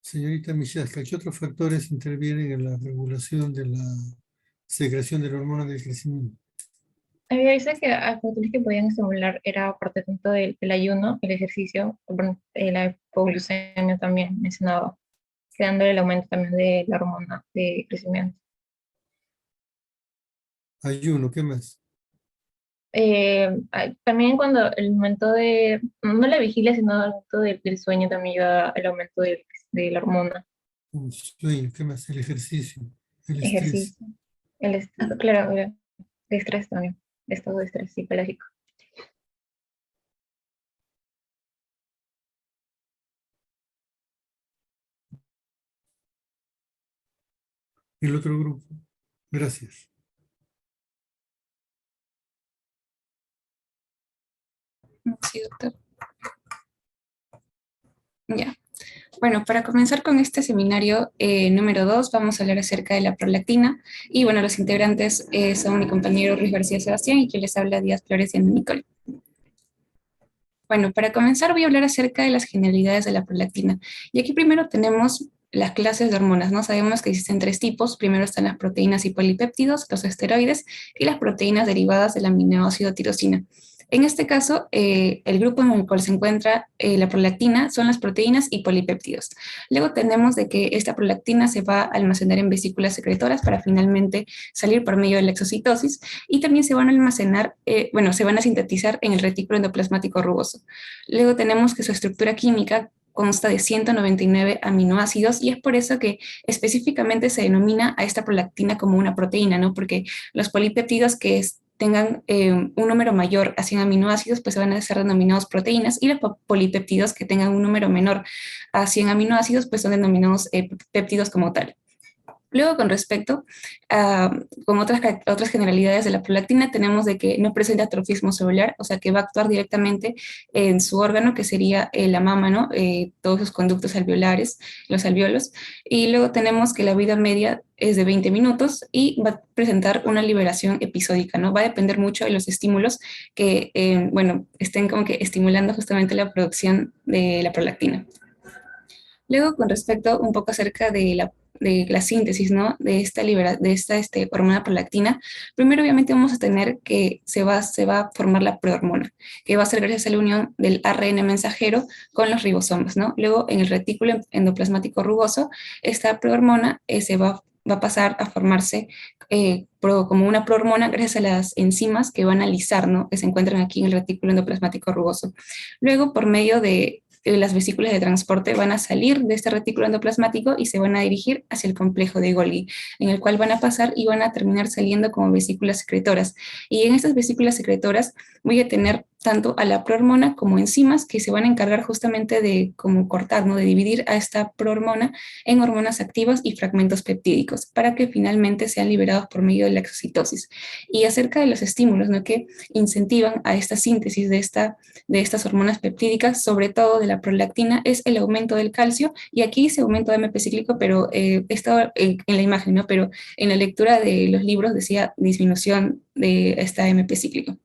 Señorita Michaska, ¿qué otros factores intervienen en la regulación de la secreción de la hormona del crecimiento? Había visto que factores que podían estimular era parte tanto del ayuno, el ejercicio, bueno, la hipoglucemia también mencionaba, quedando el aumento también de la hormona de crecimiento. Ayuno, ¿qué más? También cuando el momento de, no la vigilia, sino el momento del sueño también ayuda al aumento de la hormona. Un sueño, ¿qué más? El ejercicio, el estrés. Ejercicio, claro, el estrés también, estado de estrés psicológico. El otro grupo. Gracias. Sí, doctor. Ya. Bueno, para comenzar con este seminario número 2, vamos a hablar acerca de la prolactina. Y bueno, los integrantes son mi compañero Ruiz García Sebastián y quien les habla Díaz Flores y Ana Nicole. Bueno, para comenzar voy a hablar acerca de las generalidades de la prolactina. Y aquí primero tenemos las clases de hormonas, ¿no? Sabemos que existen 3 tipos. Primero están las proteínas y polipéptidos, los esteroides, y las proteínas derivadas del aminoácido tirosina. En este caso, el grupo en el cual se encuentra la prolactina son las proteínas y polipéptidos. Luego tenemos de que esta prolactina se va a almacenar en vesículas secretoras para finalmente salir por medio de la exocitosis, y también se van a almacenar, se van a sintetizar en el retículo endoplasmático rugoso. Luego tenemos que su estructura química consta de 199 aminoácidos, y es por eso que específicamente se denomina a esta prolactina como una proteína, ¿no? Porque los polipéptidos que tengan un número mayor a 100 aminoácidos, pues se van a ser denominados proteínas, y los polipéptidos que tengan un número menor a 100 aminoácidos, pues son denominados péptidos como tal. Luego, con respecto a con otras generalidades de la prolactina, tenemos de que no presenta atrofismo celular, o sea, que va a actuar directamente en su órgano, que sería la mama, ¿no? Todos sus conductos alveolares, los alveolos. Y luego tenemos que la vida media es de 20 minutos y va a presentar una liberación episódica, ¿no? Va a depender mucho de los estímulos que, bueno, estén como que estimulando justamente la producción de la prolactina. Luego, con respecto un poco acerca de la síntesis, ¿no? De esta hormona prolactina, primero obviamente vamos a tener que se va a formar la prehormona, que va a ser gracias a la unión del ARN mensajero con los ribosomas, ¿no? Luego, en el retículo endoplasmático rugoso, esta prehormona va a pasar a formarse como una prohormona gracias a las enzimas que van a lisar, ¿no? Que se encuentran aquí en el retículo endoplasmático rugoso. Luego, por medio de las vesículas de transporte van a salir de este retículo endoplasmático y se van a dirigir hacia el complejo de Golgi, en el cual van a pasar y van a terminar saliendo como vesículas secretoras. Y en estas vesículas secretoras voy a tener tanto a la prohormona como enzimas que se van a encargar justamente de como cortar, ¿no? De dividir a esta prohormona en hormonas activas y fragmentos peptídicos para que finalmente sean liberados por medio de la exocitosis. Y acerca de los estímulos, ¿no? Que incentivan a esta síntesis de estas hormonas peptídicas, sobre todo de la prolactina, es el aumento del calcio, y aquí se aumento de AMP cíclico, pero estaba en la imagen, ¿no? Pero en la lectura de los libros decía disminución de esta AMP cíclico.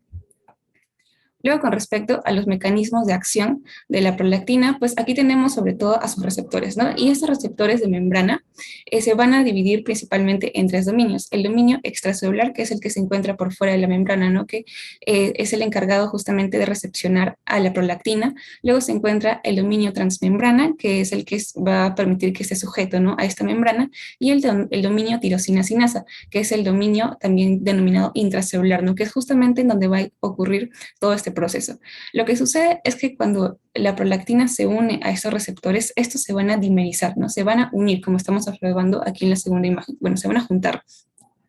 Luego, con respecto a los mecanismos de acción de la prolactina, pues aquí tenemos sobre todo a sus receptores, ¿no? Y estos receptores de membrana se van a dividir principalmente en tres dominios. El dominio extracelular, que es el que se encuentra por fuera de la membrana, ¿no? Que es el encargado justamente de recepcionar a la prolactina. Luego se encuentra el dominio transmembrana, que es el que va a permitir que esté sujeto, ¿no? A esta membrana, y el dominio tirosina-sinasa, que es el dominio también denominado intracelular, ¿no? Que es justamente en donde va a ocurrir todo este proceso. Lo que sucede es que cuando la prolactina se une a estos receptores, estos se van a dimerizar, ¿no? Se van a unir, como estamos observando aquí en la segunda imagen. Bueno, se van a juntar.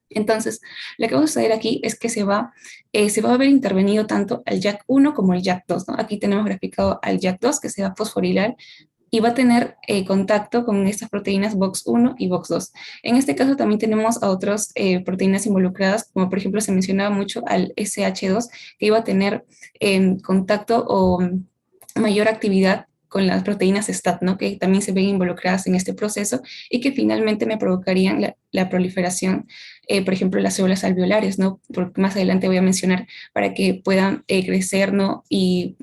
Entonces, lo que va a suceder aquí es que se va a ver intervenido tanto el JAK1 como el JAK2, ¿no? Aquí tenemos graficado al JAK2, que se va a fosforilar y va a tener contacto con estas proteínas VOX1 y VOX2. En este caso también tenemos a otras proteínas involucradas, como por ejemplo se mencionaba mucho al SH2, que iba a tener contacto o mayor actividad con las proteínas STAT, ¿no? Que también se ven involucradas en este proceso y que finalmente me provocarían la proliferación, por ejemplo, las células alveolares, ¿no? Porque más adelante voy a mencionar para que puedan crecer, ¿no? Y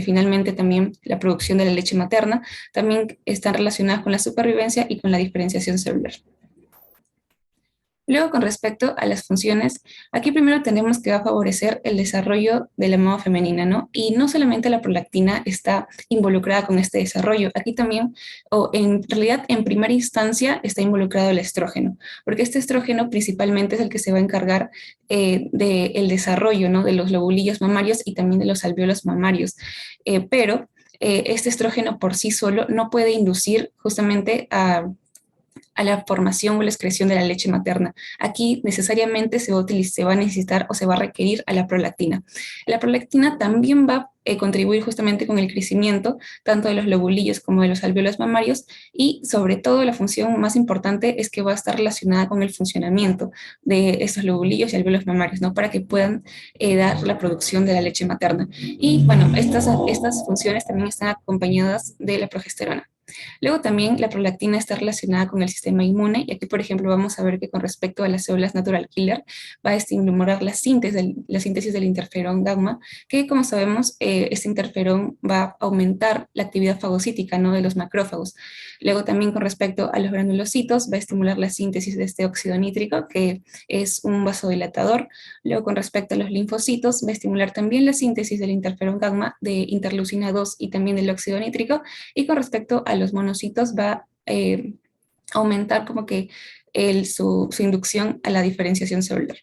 finalmente también la producción de la leche materna, también están relacionadas con la supervivencia y con la diferenciación celular. Luego, con respecto a las funciones, aquí primero tenemos que va a favorecer el desarrollo de la mama femenina, ¿no? Y no solamente la prolactina está involucrada con este desarrollo, aquí también, o en realidad en primera instancia, está involucrado el estrógeno, porque este estrógeno principalmente es el que se va a encargar del desarrollo, ¿no? De los lobulillos mamarios y también de los alvéolos mamarios, pero este estrógeno por sí solo no puede inducir justamente a la formación o la excreción de la leche materna. Aquí necesariamente se va a necesitar o se va a requerir a la prolactina. La prolactina también va a contribuir justamente con el crecimiento tanto de los lobulillos como de los alvéolos mamarios, y sobre todo la función más importante es que va a estar relacionada con el funcionamiento de estos lobulillos y alvéolos mamarios, ¿no? Para que puedan dar la producción de la leche materna. Y bueno, estas funciones también están acompañadas de la progesterona. Luego también la prolactina está relacionada con el sistema inmune, y aquí por ejemplo vamos a ver que con respecto a las células natural killer va a estimular la síntesis del interferón gamma, que como sabemos este interferón va a aumentar la actividad fagocítica, ¿no? De los macrófagos. Luego también con respecto a los granulocitos va a estimular la síntesis de este óxido nítrico, que es un vasodilatador. Luego con respecto a los linfocitos va a estimular también la síntesis del interferón gamma, de interleucina 2 y también del óxido nítrico. Y con respecto a los monocitos va a aumentar como que su inducción a la diferenciación celular.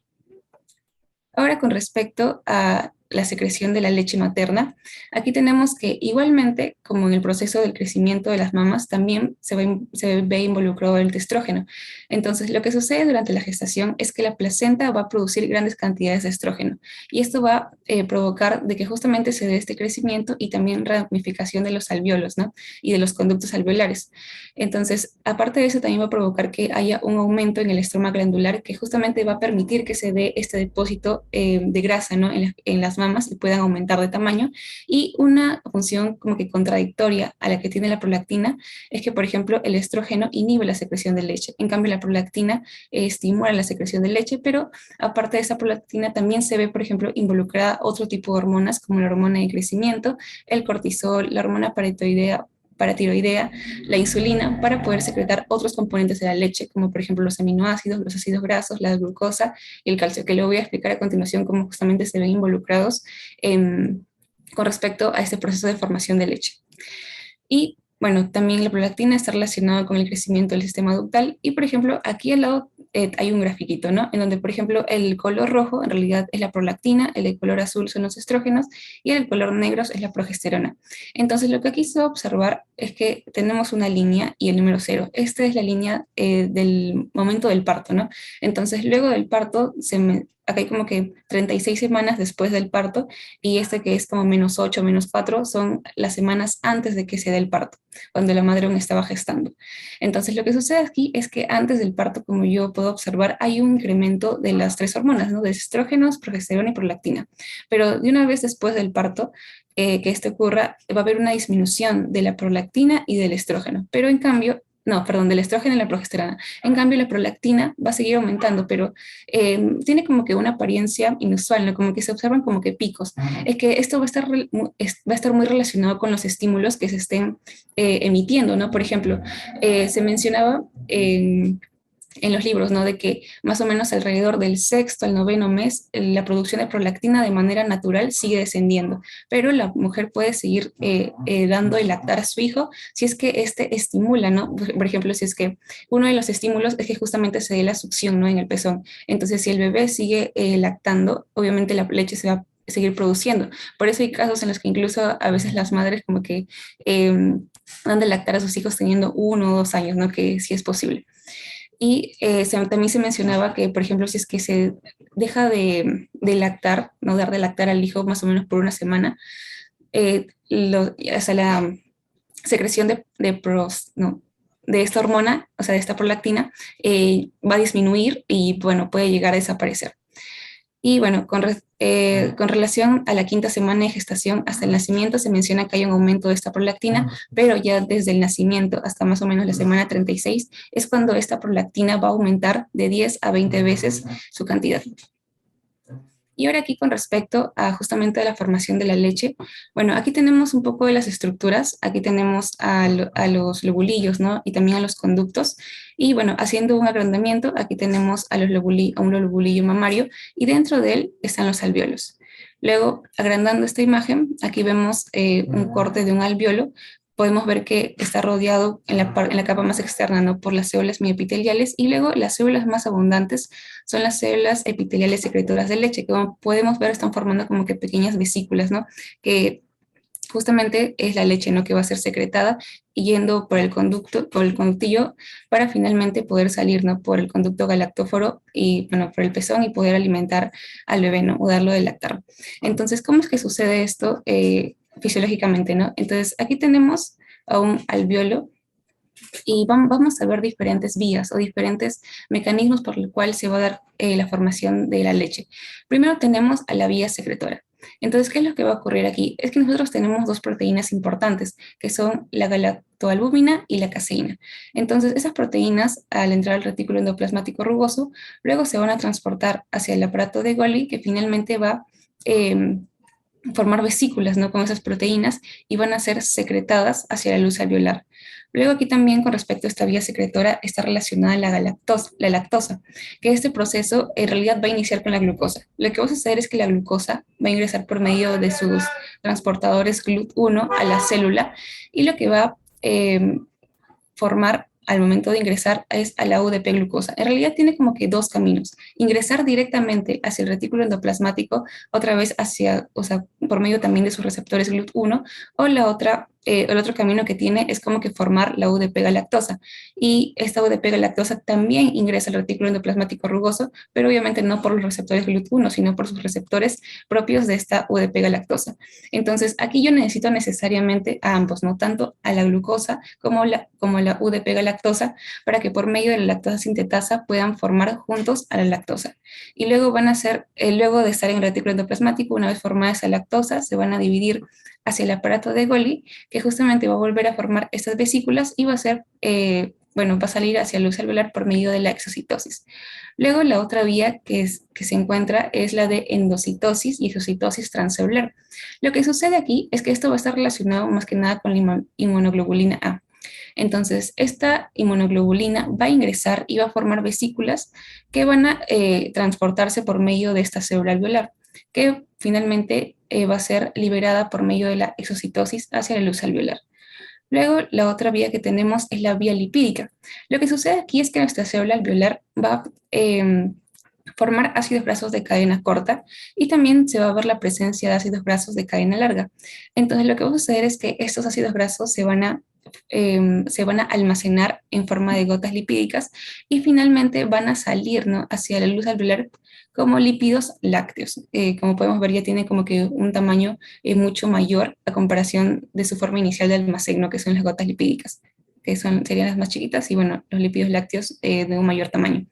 Ahora, con respecto a la secreción de la leche materna, aquí tenemos que igualmente, como en el proceso del crecimiento de las mamas, también se ve involucrado el estrógeno. Entonces, lo que sucede durante la gestación es que la placenta va a producir grandes cantidades de estrógeno y esto va a provocar de que justamente se dé este crecimiento y también ramificación de los alvéolos, ¿no? Y de los conductos alveolares. Entonces, aparte de eso, también va a provocar que haya un aumento en el estroma glandular que justamente va a permitir que se dé este depósito de grasa, ¿no? En las mamas y puedan aumentar de tamaño. Y una función como que contradictoria a la que tiene la prolactina es que, por ejemplo, el estrógeno inhibe la secreción de leche. En cambio, la prolactina estimula la secreción de leche, pero aparte de esa prolactina también se ve, por ejemplo, involucrada otro tipo de hormonas como la hormona de crecimiento, el cortisol, la hormona paratiroidea, la insulina, para poder secretar otros componentes de la leche, como por ejemplo los aminoácidos, los ácidos grasos, la glucosa y el calcio, que lo voy a explicar a continuación cómo justamente se ven involucrados con respecto a este proceso de formación de leche. Y bueno, también la prolactina está relacionada con el crecimiento del sistema ductal y, por ejemplo, aquí al lado hay un grafiquito, ¿no? En donde, por ejemplo, el color rojo en realidad es la prolactina, el de color azul son los estrógenos y el color negro es la progesterona. Entonces, lo que aquí se va a observar es que tenemos una línea y el número 0. Esta es la línea del momento del parto, ¿no? Entonces, luego del parto, acá hay como que 36 semanas después del parto y este que es como -8, -4 son las semanas antes de que se dé el parto, cuando la madre aún estaba gestando. Entonces, lo que sucede aquí es que antes del parto, como yo puedo observar, hay un incremento de las 3 hormonas, ¿no? De estrógenos, progesterona y prolactina. Pero de una vez después del parto, que esto ocurra, va a haber una disminución de la prolactina y del estrógeno. Pero en cambio, no, perdón, del estrógeno y la progesterona. En cambio, la prolactina va a seguir aumentando, pero tiene como que una apariencia inusual, ¿no? Como que se observan como que picos. Es que esto va a estar muy relacionado con los estímulos que se estén emitiendo, ¿no? Por ejemplo, se mencionaba en los libros, ¿no? De que más o menos alrededor del 6º al 9º mes, la producción de prolactina de manera natural sigue descendiendo, pero la mujer puede seguir dando el lactar a su hijo si es que este estimula, ¿no? Por ejemplo, si es que uno de los estímulos es que justamente se dé la succión, ¿no? En el pezón. Entonces, si el bebé sigue lactando, obviamente la leche se va a seguir produciendo. Por eso hay casos en los que incluso a veces las madres como que dan de lactar a sus hijos teniendo 1 o 2 años, ¿no? Que sí es posible. Y también se mencionaba que, por ejemplo, si es que se deja de lactar, no dar de lactar al hijo más o menos por 1 semana, hasta la secreción de esta hormona, o sea, de esta prolactina, va a disminuir y, bueno, puede llegar a desaparecer. Y bueno, con relación a la 5ª semana de gestación hasta el nacimiento, se menciona que hay un aumento de esta prolactina, pero ya desde el nacimiento hasta más o menos la semana 36 es cuando esta prolactina va a aumentar de 10 a 20 veces su cantidad. Y ahora aquí con respecto a justamente la formación de la leche, bueno, aquí tenemos un poco de las estructuras, aquí tenemos a los lobulillos, ¿no? Y también a los conductos, y bueno, haciendo un agrandamiento, aquí tenemos a un lobulillo mamario, y dentro de él están los alvéolos. Luego, agrandando esta imagen, aquí vemos un corte de un alvéolo. Podemos ver que está rodeado en la capa más externa, ¿no? Por las células mioepiteliales, y luego las células más abundantes son las células epiteliales secretoras de leche, que como podemos ver están formando como que pequeñas vesículas, ¿no? Que justamente es la leche, ¿no? Que va a ser secretada y yendo por el conductillo para finalmente poder salir, ¿no? Por el conducto galactóforo y, bueno, por el pezón y poder alimentar al bebé, ¿no? O darlo de lactar. Entonces, ¿cómo es que sucede esto fisiológicamente, ¿no? Entonces, aquí tenemos a un alvéolo y vamos a ver diferentes vías o diferentes mecanismos por el cual se va a dar la formación de la leche. Primero tenemos a la vía secretora. Entonces, ¿qué es lo que va a ocurrir aquí? Es que nosotros tenemos 2 proteínas importantes, que son la galactoalbúmina y la caseína. Entonces, esas proteínas, al entrar al retículo endoplasmático rugoso, luego se van a transportar hacia el aparato de Golgi, que finalmente va a formar vesículas, ¿no? Con esas proteínas y van a ser secretadas hacia la luz alveolar. Luego aquí también con respecto a esta vía secretora está relacionada la lactosa, que este proceso en realidad va a iniciar con la glucosa. Lo que va a suceder es que la glucosa va a ingresar por medio de sus transportadores GLUT1 a la célula y lo que va a formar al momento de ingresar es a la UDP glucosa. En realidad tiene como que dos caminos. Ingresar directamente hacia el retículo endoplasmático, otra vez hacia, o sea, por medio también de sus receptores GLUT1, o el otro camino que tiene es como que formar la UDP galactosa. Y esta UDP galactosa también ingresa al retículo endoplasmático rugoso, pero obviamente no por los receptores GLUT1, sino por sus receptores propios de esta UDP galactosa. Entonces, aquí yo necesito necesariamente a ambos, ¿no? Tanto a la glucosa como la UDP galactosa, para que por medio de la lactosa sintetasa puedan formar juntos a la lactosa. Y luego van a ser, luego de estar en el retículo endoplasmático, una vez formada esa lactosa, se van a dividir hacia el aparato de Golgi, que justamente va a volver a formar estas vesículas y va a ser, va a salir hacia el luz alveolar por medio de la exocitosis. Luego, la otra vía que se encuentra es la de endocitosis y exocitosis transcelular. Lo que sucede aquí es que esto va a estar relacionado más que nada con la inmunoglobulina A. Entonces, esta inmunoglobulina va a ingresar y va a formar vesículas que van a transportarse por medio de esta célula alveolar, que finalmente va a ser liberada por medio de la exocitosis hacia la luz alveolar. Luego, la otra vía que tenemos es la vía lipídica. Lo que sucede aquí es que nuestra célula alveolar va a formar ácidos grasos de cadena corta y también se va a ver la presencia de ácidos grasos de cadena larga. Entonces, lo que va a suceder es que estos ácidos grasos se van a almacenar en forma de gotas lipídicas y finalmente van a salir, ¿no?, hacia la luz alveolar como lípidos lácteos. Como podemos ver, ya tiene como que un tamaño mucho mayor a comparación de su forma inicial de almacén, ¿no?, que son las gotas lipídicas, que serían las más chiquitas, y bueno, los lípidos lácteos de un mayor tamaño.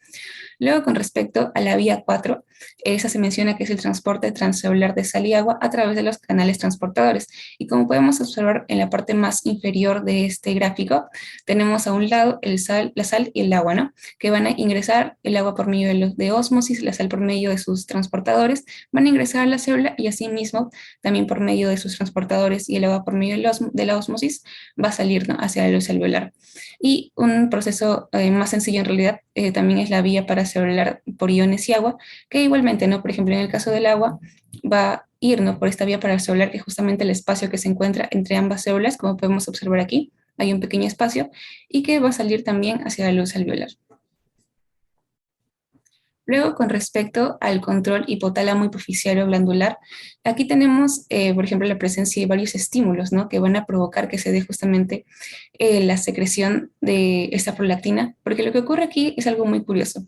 Luego, con respecto a la vía 4, esa se menciona que es el transporte transcelular de sal y agua a través de los canales transportadores. Y como podemos observar en la parte más inferior de este gráfico, tenemos a un lado la sal y el agua, ¿no?, que van a ingresar el agua por medio de ósmosis, la sal por medio de sus transportadores, van a ingresar a la célula y asimismo también por medio de sus transportadores y el agua por medio de la ósmosis va a salir, ¿no?, hacia la luz alveolar. Y un proceso más sencillo en realidad también es la vía paracelular por iones y agua, que igualmente, ¿no?, por ejemplo, en el caso del agua, va a ir, ¿no?, por esta vía paracelular, que es justamente el espacio que se encuentra entre ambas células, como podemos observar aquí, hay un pequeño espacio, y que va a salir también hacia la luz alveolar. Luego, con respecto al control hipotálamo hipoficiario glandular, aquí tenemos, por ejemplo, la presencia de varios estímulos, ¿no?, que van a provocar que se dé justamente la secreción de esta prolactina, porque lo que ocurre aquí es algo muy curioso.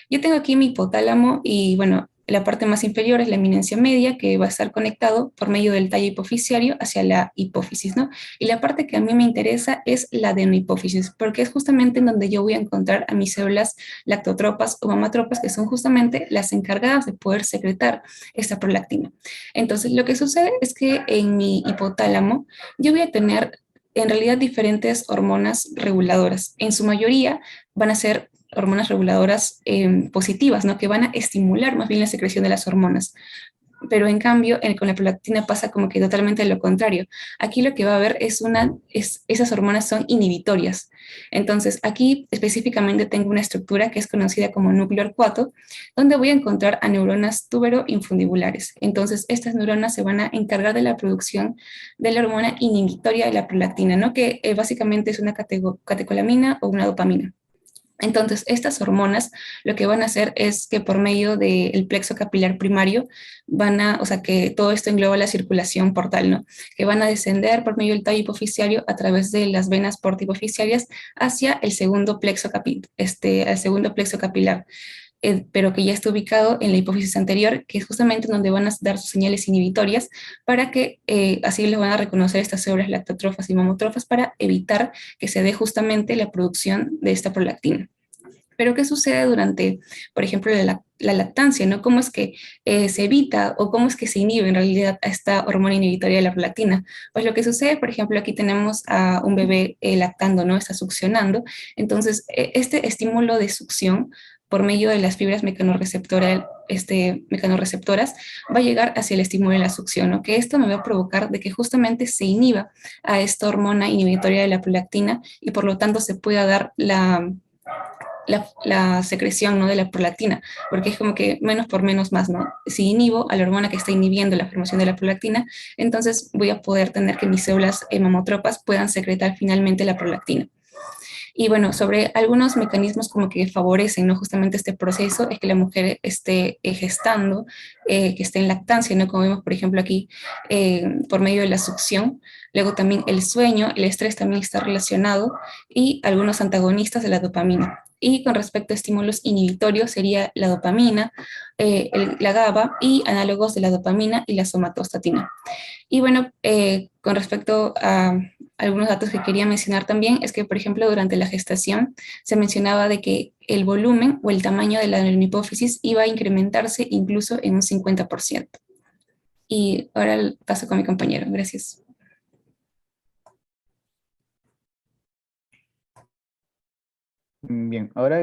Yo tengo aquí mi hipotálamo y, bueno, la parte más inferior es la eminencia media, que va a estar conectado por medio del tallo hipoficiario hacia la hipófisis, ¿no? Y la parte que a mí me interesa es la adenohipófisis, porque es justamente en donde yo voy a encontrar a mis células lactotropas o mamatropas, que son justamente las encargadas de poder secretar esta prolactina. Entonces, lo que sucede es que en mi hipotálamo yo voy a tener en realidad diferentes hormonas reguladoras. En su mayoría van a ser hormonas reguladoras positivas, ¿no?, que van a estimular más bien la secreción de las hormonas. Pero en cambio, con la prolactina pasa como que totalmente lo contrario. Aquí lo que va a haber esas hormonas son inhibitorias. Entonces, aquí específicamente tengo una estructura que es conocida como núcleo arcuato, donde voy a encontrar a neuronas tubero-infundibulares. Entonces, estas neuronas se van a encargar de la producción de la hormona inhibitoria de la prolactina, ¿no?, que básicamente es una catecolamina o una dopamina. Entonces, estas hormonas lo que van a hacer es que por medio del plexo capilar primario o sea, que todo esto engloba la circulación portal, ¿no?, que van a descender por medio del tallo hipoficiario a través de las venas portohipoficiarias hacia el segundo plexo capilar. Pero que ya está ubicado en la hipófisis anterior, que es justamente donde van a dar sus señales inhibitorias para que así les van a reconocer estas células lactotrofas y mamotrofas para evitar que se dé justamente la producción de esta prolactina. Pero ¿qué sucede durante, por ejemplo, la lactancia, ¿no? ¿Cómo es que se evita o cómo es que se inhibe en realidad a esta hormona inhibitoria de la prolactina? Pues lo que sucede, por ejemplo, aquí tenemos a un bebé lactando, ¿no?, está succionando. Entonces, este estímulo de succión por medio de las fibras mecanorreceptoras va a llegar hacia el estímulo de la succión, ¿no?, que esto me va a provocar de que justamente se inhiba a esta hormona inhibitoria de la prolactina y por lo tanto se pueda dar la secreción, ¿no?, de la prolactina, porque es como que menos por menos más, ¿no? Si inhibo a la hormona que está inhibiendo la formación de la prolactina, entonces voy a poder tener que mis células mamotropas puedan secretar finalmente la prolactina. Y bueno, sobre algunos mecanismos como que favorecen, ¿no? Justamente este proceso es que la mujer esté gestando, que esté en lactancia, ¿no? Como vemos, por ejemplo, aquí por medio de la succión. Luego también el sueño, el estrés también está relacionado y algunos antagonistas de la dopamina. Y con respecto a estímulos inhibitorios sería la dopamina, la GABA y análogos de la dopamina y la somatostatina. Y bueno, con respecto a algunos datos que quería mencionar también, es que, por ejemplo, durante la gestación se mencionaba de que el volumen o el tamaño de la hipófisis iba a incrementarse incluso en un 50%. Y ahora paso con mi compañero. Gracias. Bien, ahora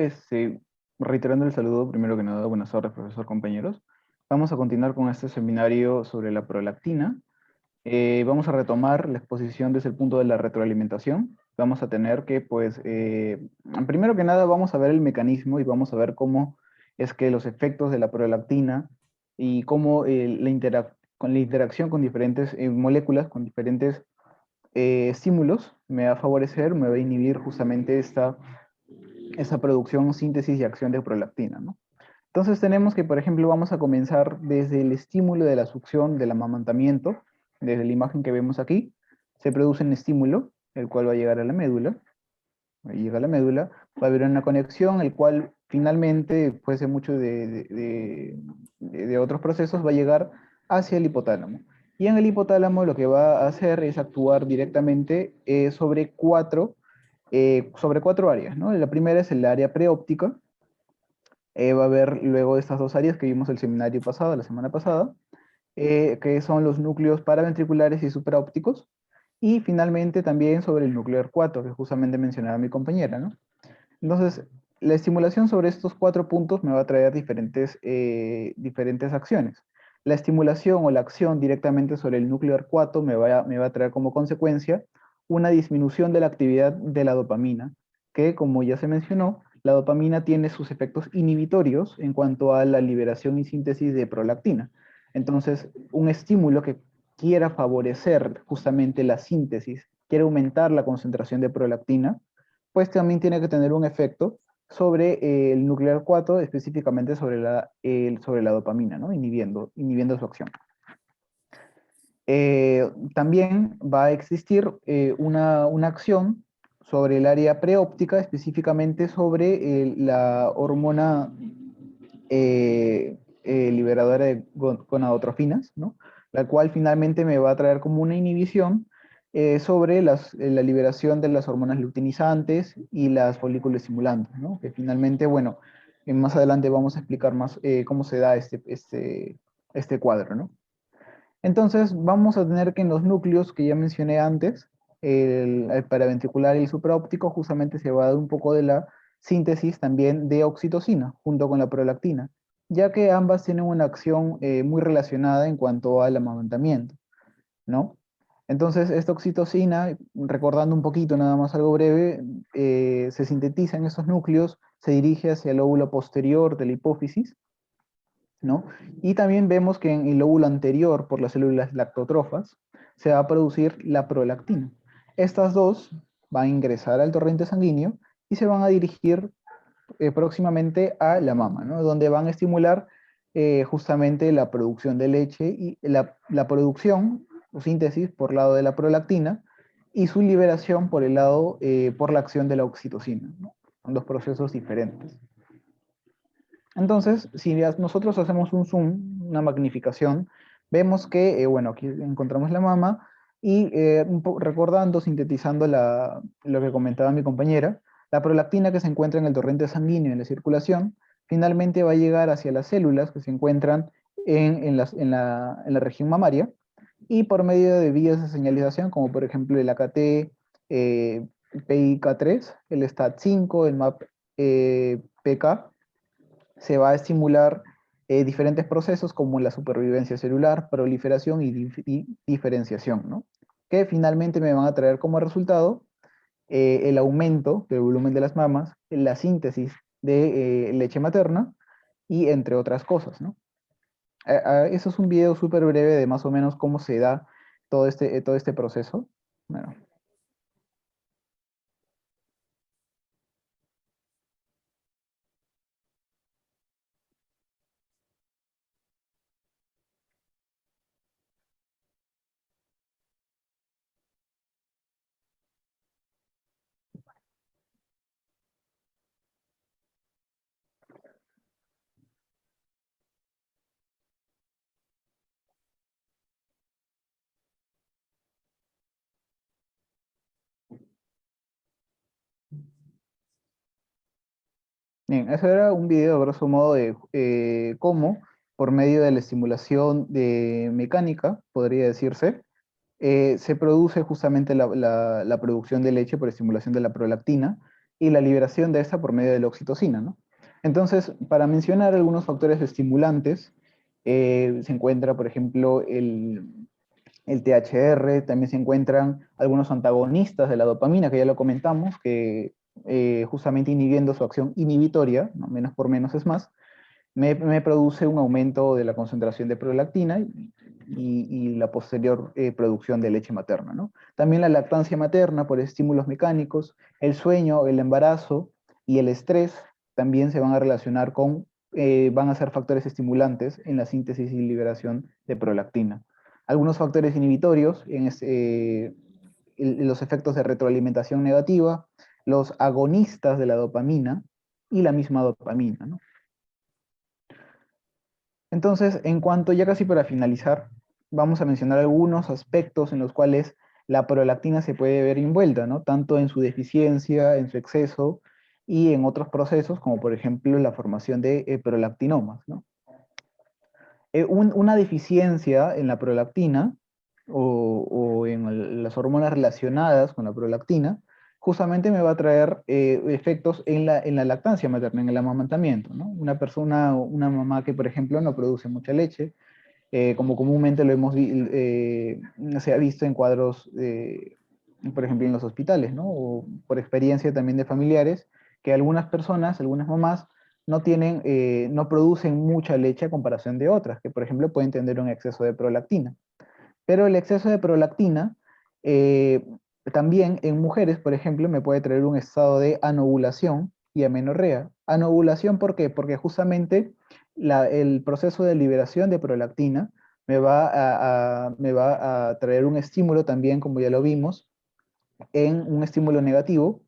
reiterando el saludo, primero que nada, buenas tardes, profesor, compañeros. Vamos a continuar con este seminario sobre la prolactina. Vamos a retomar la exposición desde el punto de la retroalimentación. Vamos a tener que, pues, primero que nada, vamos a ver el mecanismo y vamos a ver cómo es que los efectos de la prolactina y cómo con la interacción con diferentes moléculas, con diferentes estímulos, me va a favorecer, me va a inhibir justamente esa producción, síntesis y acción de prolactina, ¿no? Entonces tenemos que, por ejemplo, vamos a comenzar desde el estímulo de la succión, del amamantamiento, desde la imagen que vemos aquí, se produce un estímulo, el cual va a llegar a la médula, llega a la médula, va a haber una conexión, el cual finalmente, después de mucho de otros procesos, va a llegar hacia el hipotálamo. Y en el hipotálamo lo que va a hacer es actuar directamente sobre cuatro áreas, ¿no? La primera es el área preóptica. Va a haber luego estas dos áreas que vimos el seminario pasado, la semana pasada, que son los núcleos paraventriculares y supraópticos, y finalmente también sobre el núcleo 4, que justamente mencionaba mi compañera, ¿no? Entonces, la estimulación sobre estos 4 puntos me va a traer diferentes acciones. La estimulación o la acción directamente sobre el núcleo 4 me va a traer como consecuencia una disminución de la actividad de la dopamina, que como ya se mencionó, la dopamina tiene sus efectos inhibitorios en cuanto a la liberación y síntesis de prolactina. Entonces, un estímulo que quiera favorecer justamente la síntesis, quiere aumentar la concentración de prolactina, pues también tiene que tener un efecto sobre el núcleo 4, específicamente sobre la dopamina, ¿no? Inhibiendo su acción. También va a existir una acción sobre el área preóptica, específicamente sobre la hormona liberadora de gonadotrofinas, ¿no? La cual finalmente me va a traer como una inhibición sobre la liberación de las hormonas luteinizantes y las folículos estimulantes, ¿no? Que finalmente, bueno, más adelante vamos a explicar más cómo se da este cuadro, ¿no? Entonces, vamos a tener que en los núcleos que ya mencioné antes, el paraventricular y el supraóptico, justamente se va a dar un poco de la síntesis también de oxitocina, junto con la prolactina, ya que ambas tienen una acción muy relacionada en cuanto al amamantamiento, ¿no? Entonces, esta oxitocina, recordando un poquito, nada más algo breve, se sintetiza en estos núcleos, se dirige hacia el lóbulo posterior de la hipófisis, ¿no? Y también vemos que en el lóbulo anterior, por las células lactótrofas, se va a producir la prolactina. Estas dos van a ingresar al torrente sanguíneo y se van a dirigir próximamente a la mama, ¿no? Donde van a estimular justamente la producción de leche y la producción o síntesis por lado de la prolactina y su liberación por el lado, por la acción de la oxitocina, ¿no? Son dos procesos diferentes. Entonces, si nosotros hacemos un zoom, una magnificación, vemos que, bueno, aquí encontramos la mama y recordando, sintetizando lo que comentaba mi compañera, la prolactina que se encuentra en el torrente sanguíneo en la circulación, finalmente va a llegar hacia las células que se encuentran en la región mamaria y por medio de vías de señalización, como por ejemplo el AKT, PIK3, el STAT5, el MAP-PK, se va a estimular diferentes procesos como la supervivencia celular, proliferación y diferenciación, ¿no? Que finalmente me van a traer como resultado el aumento del volumen de las mamas, la síntesis de leche materna y entre otras cosas, ¿no? Eso es un video súper breve de más o menos cómo se da todo este proceso. Bueno, Bien, eso era un video, a grosso modo, de cómo, por medio de la estimulación de mecánica, podría decirse, se produce justamente la producción de leche por estimulación de la prolactina y la liberación de esta por medio de la oxitocina, ¿no? Entonces, para mencionar algunos factores estimulantes, se encuentra, por ejemplo, el THR, también se encuentran algunos antagonistas de la dopamina, que ya lo comentamos, que justamente inhibiendo su acción inhibitoria, ¿no? Menos por menos es más, me produce un aumento de la concentración de prolactina y la posterior producción de leche materna, ¿no? También la lactancia materna por estímulos mecánicos, el sueño, el embarazo y el estrés también se van a relacionar con, van a ser factores estimulantes en la síntesis y liberación de prolactina. Algunos factores inhibitorios en los efectos de retroalimentación negativa, los agonistas de la dopamina y la misma dopamina, ¿no? Entonces, en cuanto ya casi para finalizar, vamos a mencionar algunos aspectos en los cuales la prolactina se puede ver envuelta, ¿no? Tanto en su deficiencia, en su exceso y en otros procesos, como por ejemplo la formación de prolactinomas, ¿no? Una deficiencia en la prolactina o en las hormonas relacionadas con la prolactina, justamente me va a traer efectos en la lactancia materna, en el amamantamiento, ¿no? Una persona, una mamá que, por ejemplo, no produce mucha leche, como comúnmente se ha visto en cuadros, por ejemplo, en los hospitales, ¿no? O por experiencia también de familiares, que algunas personas, algunas mamás, no producen mucha leche a comparación de otras, que por ejemplo pueden tener un exceso de prolactina. Pero el exceso de prolactina eh, también en mujeres, por ejemplo, me puede traer un estado de anovulación y amenorrea. Anovulación, ¿por qué? Porque justamente el proceso de liberación de prolactina me va a traer un estímulo también, como ya lo vimos, en un estímulo negativo,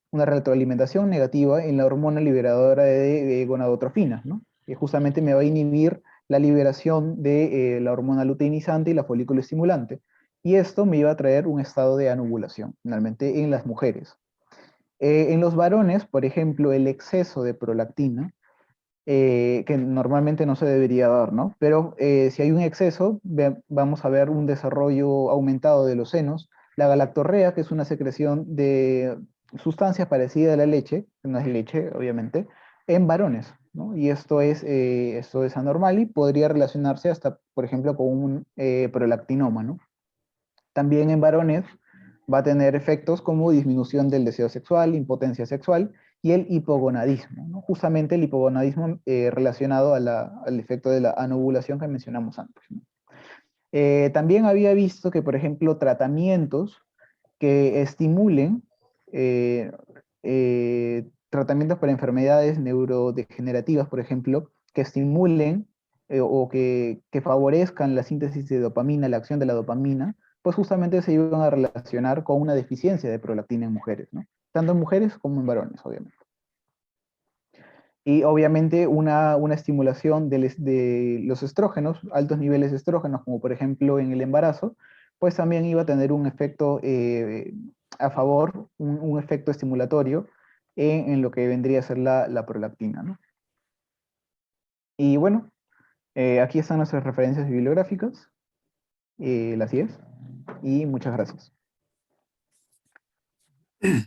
una retroalimentación negativa en la hormona liberadora de gonadotrofinas, ¿no? Que justamente me va a inhibir la liberación de la hormona luteinizante y la folículo estimulante. Y esto me iba a traer un estado de anovulación, finalmente, en las mujeres. En los varones, por ejemplo, el exceso de prolactina, que normalmente no se debería dar, ¿no? Pero si hay un exceso, vamos a ver un desarrollo aumentado de los senos, la galactorrea, que es una secreción de sustancias parecidas a la leche, que no es leche, obviamente, en varones, ¿no? Y esto es anormal y podría relacionarse hasta, por ejemplo, con un prolactinoma, ¿no? También en varones va a tener efectos como disminución del deseo sexual, impotencia sexual y el hipogonadismo, ¿no? Justamente el hipogonadismo relacionado al efecto de la anovulación que mencionamos antes, ¿no? También había visto que, por ejemplo, tratamientos que estimulen, eh, tratamientos para enfermedades neurodegenerativas, por ejemplo, que estimulen o que favorezcan la síntesis de dopamina, la acción de la dopamina, pues justamente se iban a relacionar con una deficiencia de prolactina en mujeres, ¿no? Tanto en mujeres como en varones, obviamente. Y obviamente una estimulación de los estrógenos, altos niveles de estrógenos, como por ejemplo en el embarazo, pues también iba a tener un efecto a favor, un efecto estimulatorio en lo que vendría a ser la prolactina, ¿no? Y bueno, aquí están nuestras referencias bibliográficas, las 10, y muchas gracias.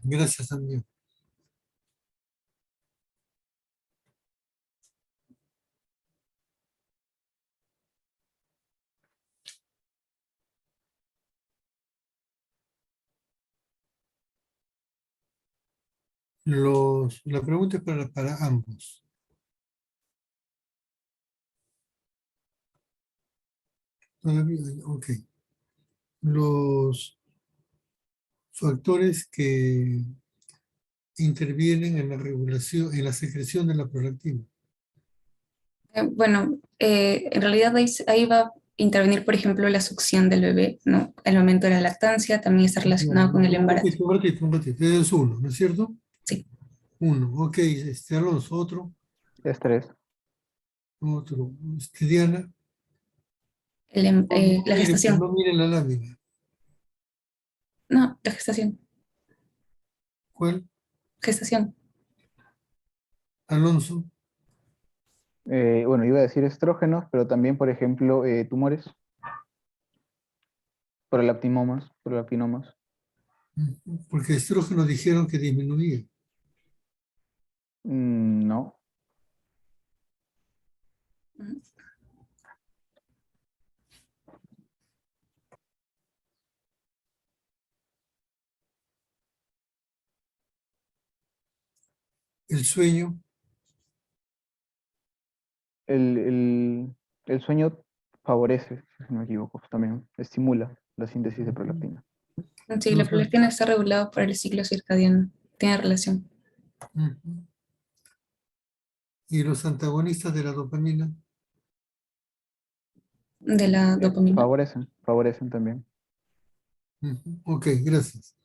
Gracias también. La pregunta es para ambos. Todavía, ok. Los factores que intervienen en la regulación, en la secreción de la prolactina. Bueno, en realidad ahí va a intervenir, por ejemplo, la succión del bebé, ¿no? El momento de la lactancia también está relacionado con el embarazo. Un ratito. Ese es uno, ¿no es cierto? Sí. Uno, ok. Alonso, Estrés. otro. Diana. La gestación. No miren la lámina. No, la gestación. ¿Cuál? Gestación. Alonso, Bueno, iba a decir estrógenos, pero también, por ejemplo, tumores, prolactinomas. porque estrógenos dijeron que disminuía. No. Ujú. El sueño, El sueño favorece, si no me equivoco, también estimula la síntesis de prolactina. Sí, la Los an- prolactina está regulada por el ciclo circadiano. Tiene relación Ujú. Y los antagonistas de la dopamina. de la dopamina. Favorecen también. Ujú. Ok, gracias.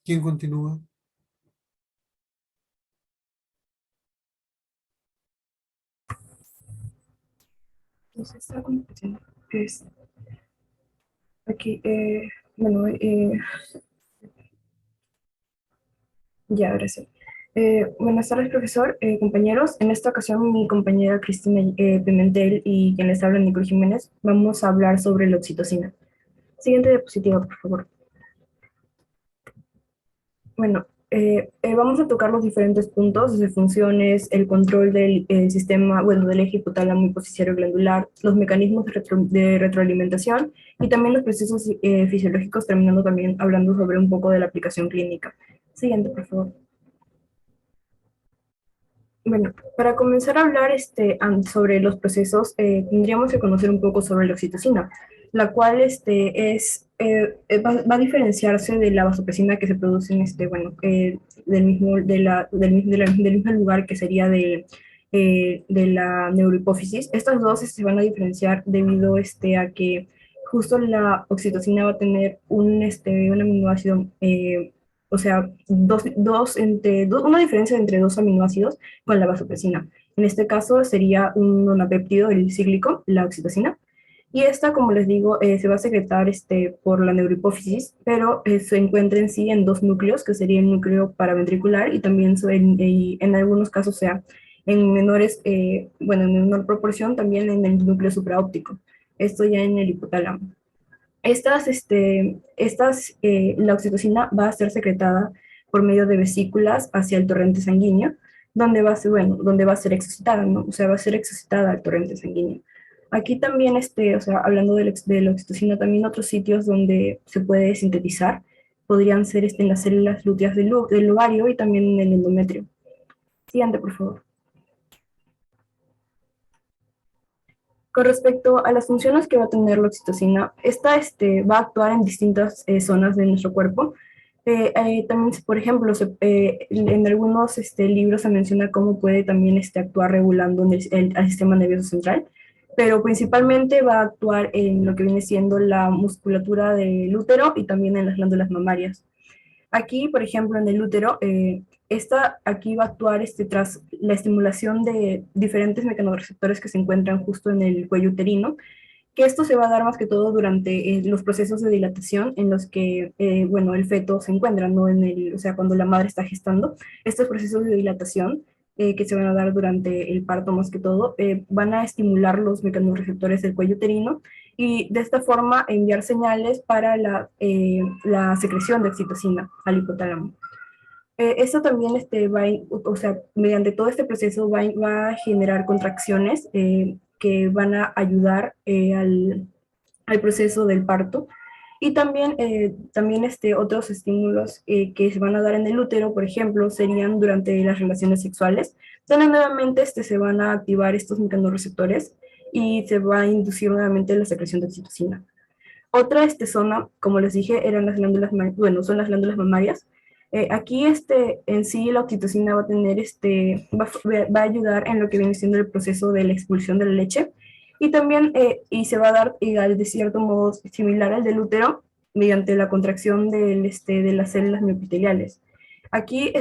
¿Quién continúa? No se está conectando. Es aquí, bueno, ya, ahora sí. Buenas tardes, profesor, compañeros. En esta ocasión, mi compañera Cristina Pimentel y quien les habla, Nicole Jiménez, vamos a hablar sobre la oxitocina. Siguiente diapositiva, por favor. Bueno, vamos a tocar los diferentes puntos, desde funciones, el control del sistema, bueno, del eje hipotálamo hipoficiario glandular, los mecanismos de retroalimentación y también los procesos fisiológicos, terminando también hablando sobre un poco de la aplicación clínica. Siguiente, por favor. Bueno, para comenzar a hablar sobre los procesos, tendríamos que conocer un poco sobre la oxitocina, la cual va a diferenciarse de la vasopresina que se produce en bueno, del mismo lugar que sería de la neurohipófisis. Estas dos se van a diferenciar debido a que justo la oxitocina va a tener un aminoácido, o sea, una diferencia entre dos aminoácidos con la vasopresina. En este caso sería un monopéptido, el cíclico, la oxitocina. Y esta, como les digo, se va a secretar por la neurohipófisis, pero se encuentra en sí en dos núcleos, que sería el núcleo paraventricular y también en algunos casos, o sea, en menores, bueno, en menor proporción, también en el núcleo supraóptico. Esto ya en el hipotálamo. La oxitocina va a ser secretada por medio de vesículas hacia el torrente sanguíneo, donde va a ser, bueno, donde va a ser excitada, ¿no? O sea, va a ser excitada al torrente sanguíneo. Aquí también, o sea, hablando de la oxitocina, también otros sitios donde se puede sintetizar podrían ser en las células lúteas del ovario y también en el endometrio. Siguiente, por favor. Con respecto a las funciones que va a tener la oxitocina, esta va a actuar en distintas zonas de nuestro cuerpo. También, por ejemplo, en algunos libros se menciona cómo puede también actuar regulando al sistema nervioso central, pero principalmente va a actuar en lo que viene siendo la musculatura del útero y también en las glándulas mamarias. Aquí, por ejemplo, en el útero, esta aquí va a actuar tras la estimulación de diferentes mecanorreceptores que se encuentran justo en el cuello uterino, que esto se va a dar más que todo durante los procesos de dilatación en los que, bueno, el feto se encuentra, ¿no? O sea, cuando la madre está gestando, estos procesos de dilatación que se van a dar durante el parto más que todo, van a estimular los mecanorreceptores del cuello uterino y de esta forma enviar señales para la secreción de oxitocina al hipotálamo. Esto también o sea, mediante todo este proceso va a generar contracciones que van a ayudar al proceso del parto. Y también otros estímulos que se van a dar en el útero, por ejemplo, serían durante las relaciones sexuales, donde nuevamente se van a activar estos mecanorreceptores y se va a inducir nuevamente la secreción de oxitocina. Otra zona, como les dije, eran las glándulas, bueno, son las glándulas mamarias. Aquí en sí la oxitocina va a tener va a ayudar en lo que viene siendo el proceso de la expulsión de la leche y también y se va a dar igual de cierto modo similar al del útero mediante la contracción de las células miopiteliales. Aquí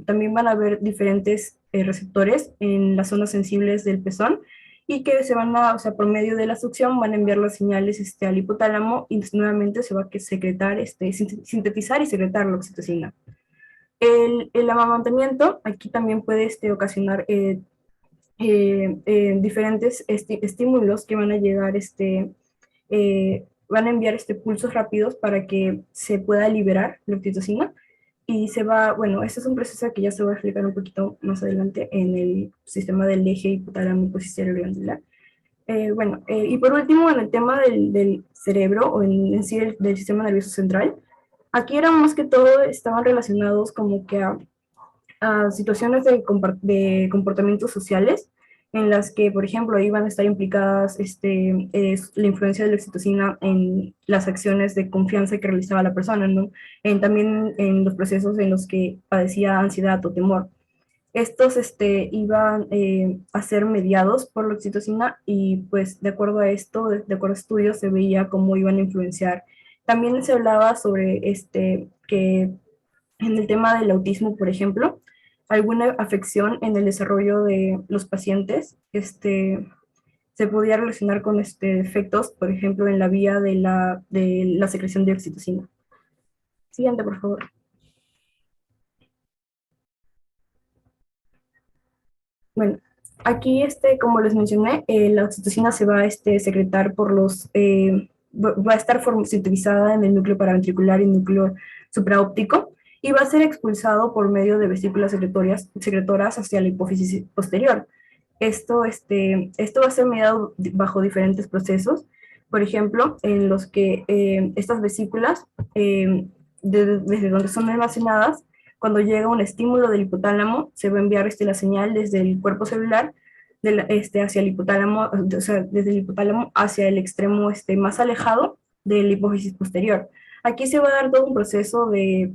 también van a haber diferentes receptores en las zonas sensibles del pezón y que se van a, o sea, por medio de la succión van a enviar las señales al hipotálamo y nuevamente se va a secretar, sintetizar y secretar la oxitocina. El amamantamiento aquí también puede ocasionar diferentes estímulos que van a llegar, van a enviar pulsos rápidos para que se pueda liberar la oxitocina y se va, bueno, este es un proceso que ya se va a explicar un poquito más adelante en el sistema del eje hipotálamo hipofisiario glandular. Y por último, en el tema del cerebro o en sí del sistema nervioso central, aquí eran más que todo, estaban relacionados como que a situaciones de comportamientos sociales en las que, por ejemplo, iban a estar implicadas la influencia de la oxitocina en las acciones de confianza que realizaba la persona, ¿no? También en los procesos en los que padecía ansiedad o temor. Estos iban a ser mediados por la oxitocina y pues de acuerdo a esto, de acuerdo a estudios, se veía cómo iban a influenciar. También se hablaba sobre que en el tema del autismo, por ejemplo, alguna afección en el desarrollo de los pacientes se podía relacionar con efectos, por ejemplo, en la vía de la secreción de oxitocina. Siguiente, por favor. Bueno, aquí, como les mencioné, la oxitocina se va a secretar por va a estar sintetizada en el núcleo paraventricular y el núcleo supraóptico y va a ser expulsado por medio de vesículas secretoras hacia la hipófisis posterior. Esto va a ser mediado bajo diferentes procesos, por ejemplo, en los que estas vesículas, desde donde son almacenadas, cuando llega un estímulo del hipotálamo, se va a enviar la señal desde el cuerpo celular hacia el hipotálamo, o sea, desde el hipotálamo hacia el extremo más alejado de la hipófisis posterior. Aquí se va a dar todo un proceso de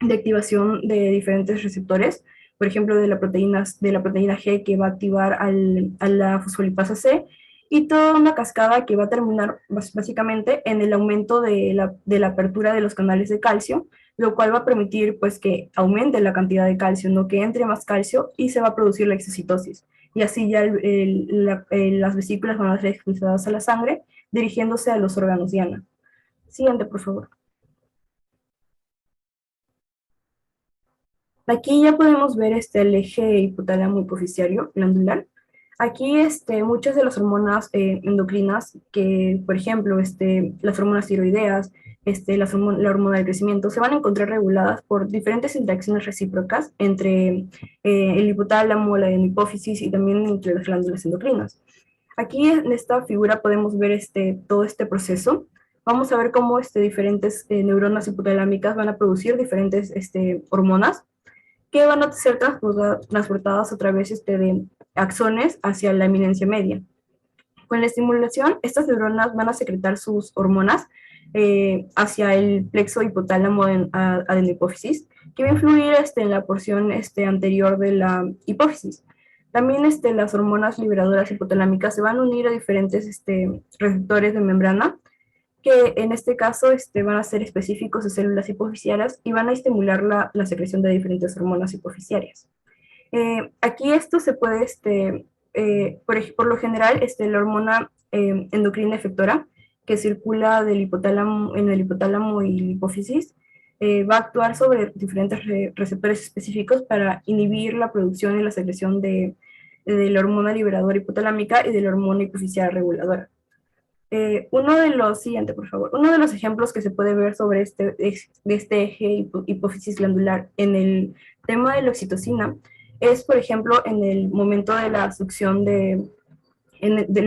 activación de diferentes receptores, por ejemplo, de la proteína G que va a activar a la fosfolipasa C, y toda una cascada que va a terminar básicamente en el aumento de la apertura de los canales de calcio, lo cual va a permitir pues que aumente la cantidad de calcio, no que entre más calcio y se va a producir la exocitosis. Y así ya las vesículas van a ser expulsadas a la sangre, dirigiéndose a los órganos diana. Siguiente, por favor. Aquí ya podemos ver el eje hipotálamo hipofisiario glandular. Aquí muchas de las hormonas endocrinas, que por ejemplo las hormonas tiroideas, la hormona del crecimiento, se van a encontrar reguladas por diferentes interacciones recíprocas entre el hipotálamo, la hipófisis y también entre las glándulas endocrinas. Aquí en esta figura podemos ver todo este proceso. Vamos a ver cómo diferentes neuronas hipotalámicas van a producir diferentes hormonas que van a ser transportadas a través de axones hacia la eminencia media. Con la estimulación, estas neuronas van a secretar sus hormonas hacia el plexo hipotálamo adenohipófisis, que va a influir en la porción anterior de la hipófisis. También las hormonas liberadoras hipotalámicas se van a unir a diferentes receptores de membrana, que en este caso van a ser específicos de células hipofisiarias y van a estimular la secreción de diferentes hormonas hipofisiarias. Aquí esto se puede, por lo general, la hormona endocrina efectora, que circula en el hipotálamo y la hipófisis, va a actuar sobre diferentes receptores específicos para inhibir la producción y la secreción de la hormona liberadora hipotalámica y de la hormona hipofisiaria reguladora. Siguiente, por favor. Uno de los ejemplos que se puede ver sobre de este eje hipófisis glandular en el tema de la oxitocina es, por ejemplo, en el momento de la succión del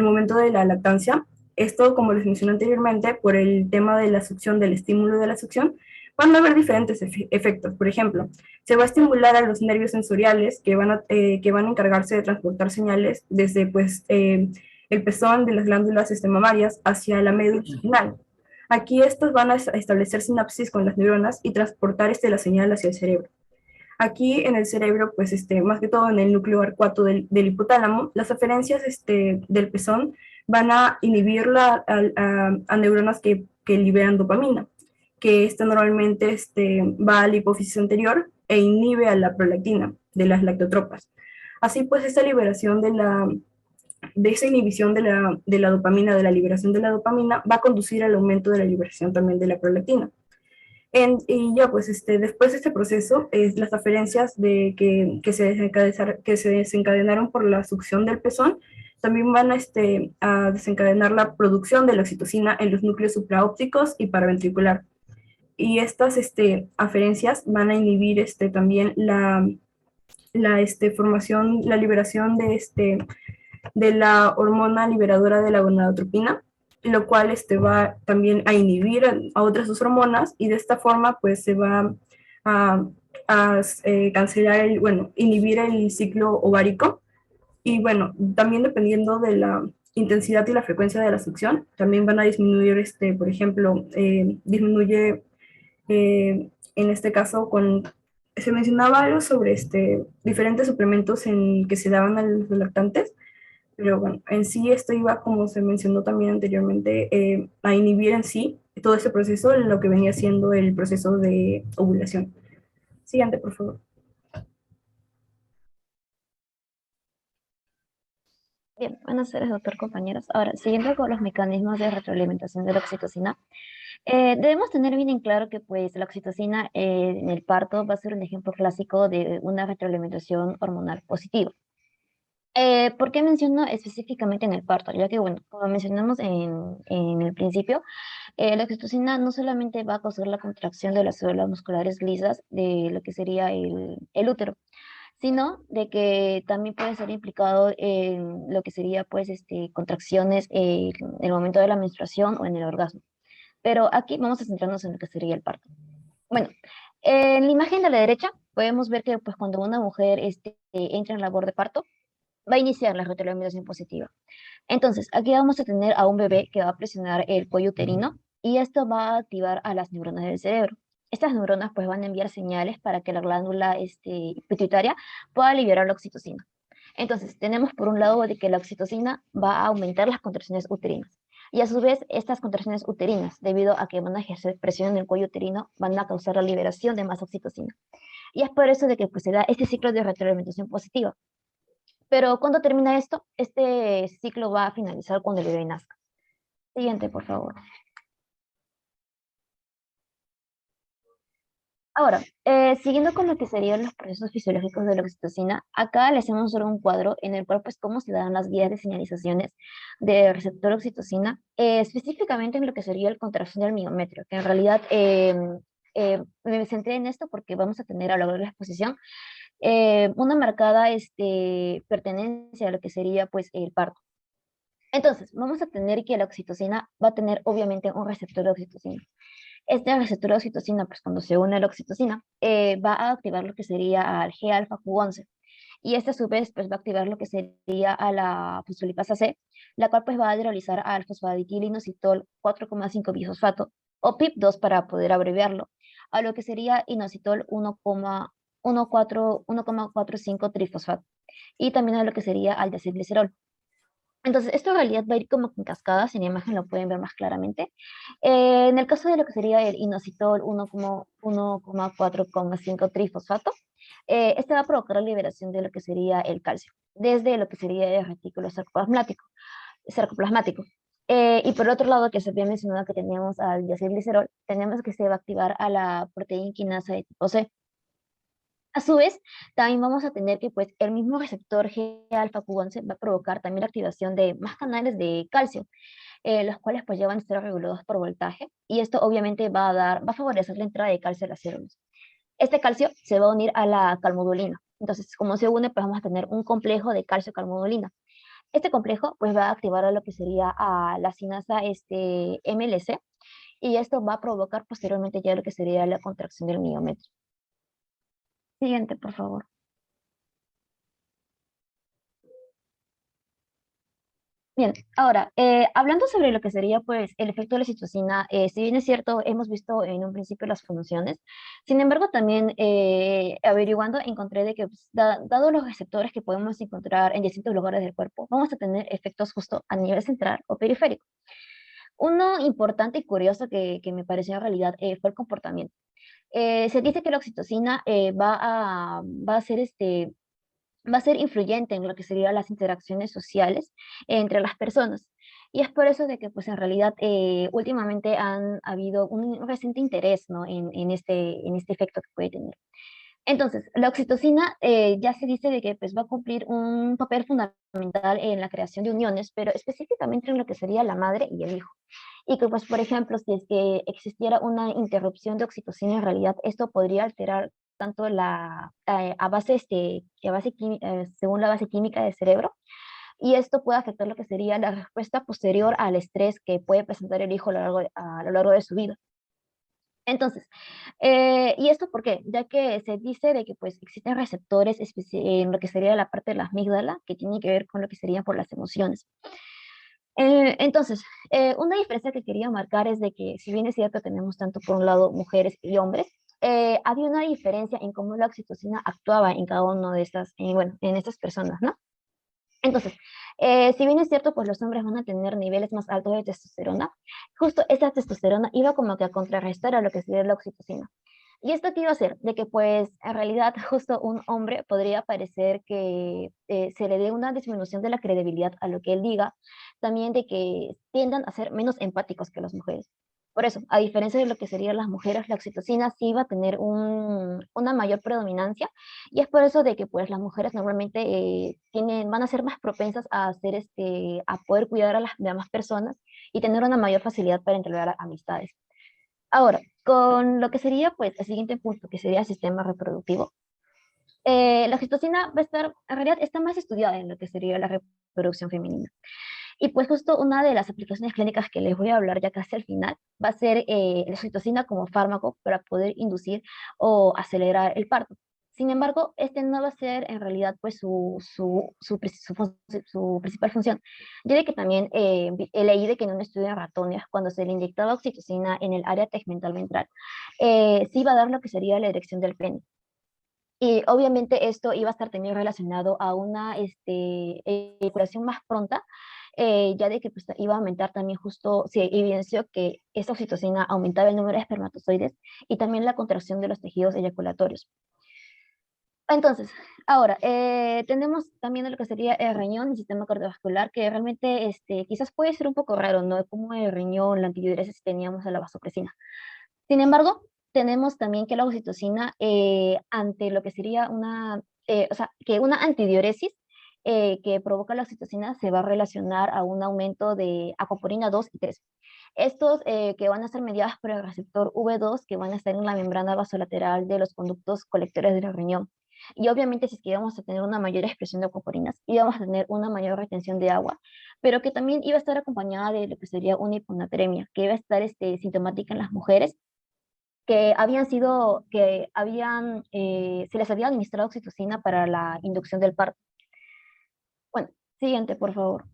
momento de la lactancia. Esto, como les mencioné anteriormente, por el tema de la succión, del estímulo de la succión, van a haber diferentes efectos. Por ejemplo, se va a estimular a los nervios sensoriales que van a encargarse de transportar señales desde, pues, el pezón de las glándulas mamarias hacia la médula espinal. Aquí estos van a establecer sinapsis con las neuronas y transportar la señal hacia el cerebro. Aquí en el cerebro, pues más que todo en el núcleo arcuato del hipotálamo, las aferencias del pezón van a inhibir a neuronas que liberan dopamina, que normalmente va a la hipófisis anterior e inhibe a la prolactina de las lactotropas. Así pues, esta liberación de esa inhibición de la dopamina, de la liberación de la dopamina, va a conducir al aumento de la liberación también de la prolactina. Y ya, pues después de este proceso, las aferencias que se desencadenaron por la succión del pezón también van a desencadenar la producción de la oxitocina en los núcleos supraópticos y paraventricular. Y estas aferencias van a inhibir también formación, la liberación de la hormona liberadora de la gonadotropina, lo cual va también a inhibir a otras dos hormonas, y de esta forma pues se va a, cancelar inhibir el ciclo ovárico. Y bueno, también dependiendo de la intensidad y la frecuencia de la succión, también van a disminuir, por ejemplo, disminuye en este caso se mencionaba algo sobre diferentes suplementos que se daban a los lactantes, pero bueno, en sí esto iba, como se mencionó también anteriormente, a inhibir en sí todo ese proceso, lo que venía siendo el proceso de ovulación. Siguiente, por favor. Bien, buenas tardes, doctor, compañeros. Ahora, siguiendo con los mecanismos de retroalimentación de la oxitocina, debemos tener bien en claro que pues la oxitocina en el parto va a ser un ejemplo clásico de una retroalimentación hormonal positiva. ¿Por qué menciono específicamente en el parto? Ya que, bueno, como mencionamos en el principio, la oxitocina no solamente va a causar la contracción de las células musculares lisas de lo que sería el útero, sino de que también puede ser implicado en lo que sería, pues, contracciones en el momento de la menstruación o en el orgasmo. Pero aquí vamos a centrarnos en lo que sería el parto. Bueno, en la imagen de la derecha podemos ver que, pues, cuando una mujer entra en labor de parto, va a iniciar la retroalimentación positiva. Entonces, aquí vamos a tener a un bebé que va a presionar el cuello uterino y esto va a activar a las neuronas del cerebro. Estas neuronas pues van a enviar señales para que la glándula pituitaria pueda liberar la oxitocina. Entonces, tenemos por un lado de que la oxitocina va a aumentar las contracciones uterinas. Y a su vez, estas contracciones uterinas, debido a que van a ejercer presión en el cuello uterino, van a causar la liberación de más oxitocina. Y es por eso de que pues, se da este ciclo de retroalimentación positiva. Pero ¿cuándo termina esto? Este ciclo va a finalizar cuando el bebé nazca. Siguiente, por favor. Ahora, siguiendo con lo que serían los procesos fisiológicos de la oxitocina, acá le hacemos solo un cuadro en el cual, pues, cómo se dan las vías de señalizaciones del receptor oxitocina, específicamente en lo que sería el contracción del miometrio, que en realidad me centré en esto porque vamos a tener a lo largo de la exposición una marcada pertenencia a lo que sería, pues, el parto. Entonces, vamos a tener que la oxitocina va a tener, obviamente, un receptor de oxitocina. Este receptor de oxitocina, pues cuando se une a la oxitocina, va a activar lo que sería al G-alfa-Q11. Y este a su vez, pues va a activar lo que sería a la fosfolipasa C, la cual pues va a hidrolizar al fosfatidilinositol 4,5 bisfosfato, o PIP2 para poder abreviarlo, a lo que sería inositol 1,45 trifosfato, y también a lo que sería al deacilglicerol. Entonces, esto en realidad va a ir como en cascada, si en la imagen lo pueden ver más claramente. En el caso de lo que sería el inositol 1,4,5 trifosfato, este va a provocar la liberación de lo que sería el calcio, desde lo que sería el retículo sarcoplasmático. Y por otro lado, que se había mencionado que teníamos al diacilglicerol, tenemos que se va a activar a la proteína quinasa de tipo C. A su vez, también vamos a tener que pues, el mismo receptor G-alfa-Q11 va a provocar también la activación de más canales de calcio, los cuales pues, ya van a estar regulados por voltaje, y esto obviamente va a favorecer la entrada de calcio a las células. Este calcio se va a unir a la calmodulina. Entonces, como se une, pues vamos a tener un complejo de calcio-calmodulina. Este complejo pues, va a activar a lo que sería a la sinasa MLC, y esto va a provocar posteriormente ya lo que sería la contracción del miometrio. Siguiente, por favor. Bien, ahora, hablando sobre lo que sería pues el efecto de la oxitocina, si bien es cierto, hemos visto en un principio las funciones, sin embargo también averiguando encontré de que pues, dado los receptores que podemos encontrar en distintos lugares del cuerpo, vamos a tener efectos justo a nivel central o periférico. Uno importante y curioso que me pareció en realidad fue el comportamiento. Se dice que la oxitocina va a ser va a ser influyente en lo que serían las interacciones sociales entre las personas. Y es por eso de que, pues, en realidad, últimamente han habido un reciente interés, ¿no? En este efecto que puede tener. Entonces, la oxitocina ya se dice de que pues, va a cumplir un papel fundamental en la creación de uniones, pero específicamente en lo que sería la madre y el hijo. Y que, pues, por ejemplo, si es que existiera una interrupción de oxitocina, en realidad esto podría alterar tanto a base, según la base química del cerebro, y esto puede afectar lo que sería la respuesta posterior al estrés que puede presentar el hijo a lo largo de su vida. Entonces, ¿y esto por qué? Ya que se dice de que pues existen receptores en lo que sería la parte de la amígdala que tiene que ver con lo que serían por las emociones. Entonces, una diferencia que quería marcar es de que si bien es cierto tenemos tanto por un lado mujeres y hombres, había una diferencia en cómo la oxitocina actuaba en cada uno de estas, bueno, en estas personas, ¿no? Entonces, si bien es cierto, pues los hombres van a tener niveles más altos de testosterona, justo esa testosterona iba como que a contrarrestar a lo que sería la oxitocina. ¿Y esto qué iba a hacer? De que pues en realidad justo un hombre podría parecer que se le dé una disminución de la credibilidad a lo que él diga, también de que tiendan a ser menos empáticos que las mujeres. Por eso, a diferencia de lo que serían las mujeres, la oxitocina sí va a tener una mayor predominancia y es por eso de que pues las mujeres normalmente van a ser más propensas a hacer a poder cuidar a las demás personas y tener una mayor facilidad para entablar amistades. Ahora, con lo que sería pues el siguiente punto, que sería el sistema reproductivo. La oxitocina va a estar, en realidad está más estudiada en lo que sería la reproducción femenina. Y pues justo una de las aplicaciones clínicas que les voy a hablar ya casi al final va a ser la oxitocina como fármaco para poder inducir o acelerar el parto. Sin embargo, este no va a ser en realidad pues su principal función. Ya de que también he leído que en un estudio de ratones, cuando se le inyectaba oxitocina en el área tegmental ventral, sí iba a dar lo que sería la erección del pene. Y obviamente esto iba a estar también relacionado a una eyaculación más pronta, ya de que pues, iba a aumentar también justo, se evidenció que esta oxitocina aumentaba el número de espermatozoides y también la contracción de los tejidos eyaculatorios. Entonces, ahora, tenemos también lo que sería el riñón, el sistema cardiovascular, que realmente quizás puede ser un poco raro, ¿no? Como el riñón, la antidiuresis teníamos a la vasopresina. Sin embargo, tenemos también que la oxitocina, ante lo que sería o sea, que una antidiuresis que provoca la oxitocina se va a relacionar a un aumento de acoporina 2 y 3. Estos que van a ser mediados por el receptor V2, que van a estar en la membrana vasolateral de los conductos colectores del riñón. Y obviamente si es que íbamos a tener una mayor expresión de acoporinas, íbamos a tener una mayor retención de agua, pero que también iba a estar acompañada de lo que sería una hiponatremia, que iba a estar sintomática en las mujeres se les había administrado oxitocina para la inducción del parto. Bueno, siguiente, por favor.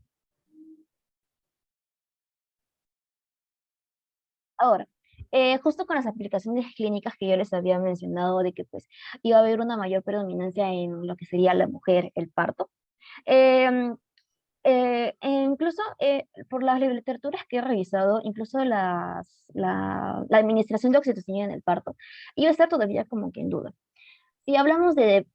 Ahora, justo con las aplicaciones clínicas que yo les había mencionado de que pues iba a haber una mayor predominancia en lo que sería la mujer, el parto. em, incluso por las literaturas que he revisado, incluso la administración de oxitocina en el parto iba a estar todavía como que en duda. Si hablamos de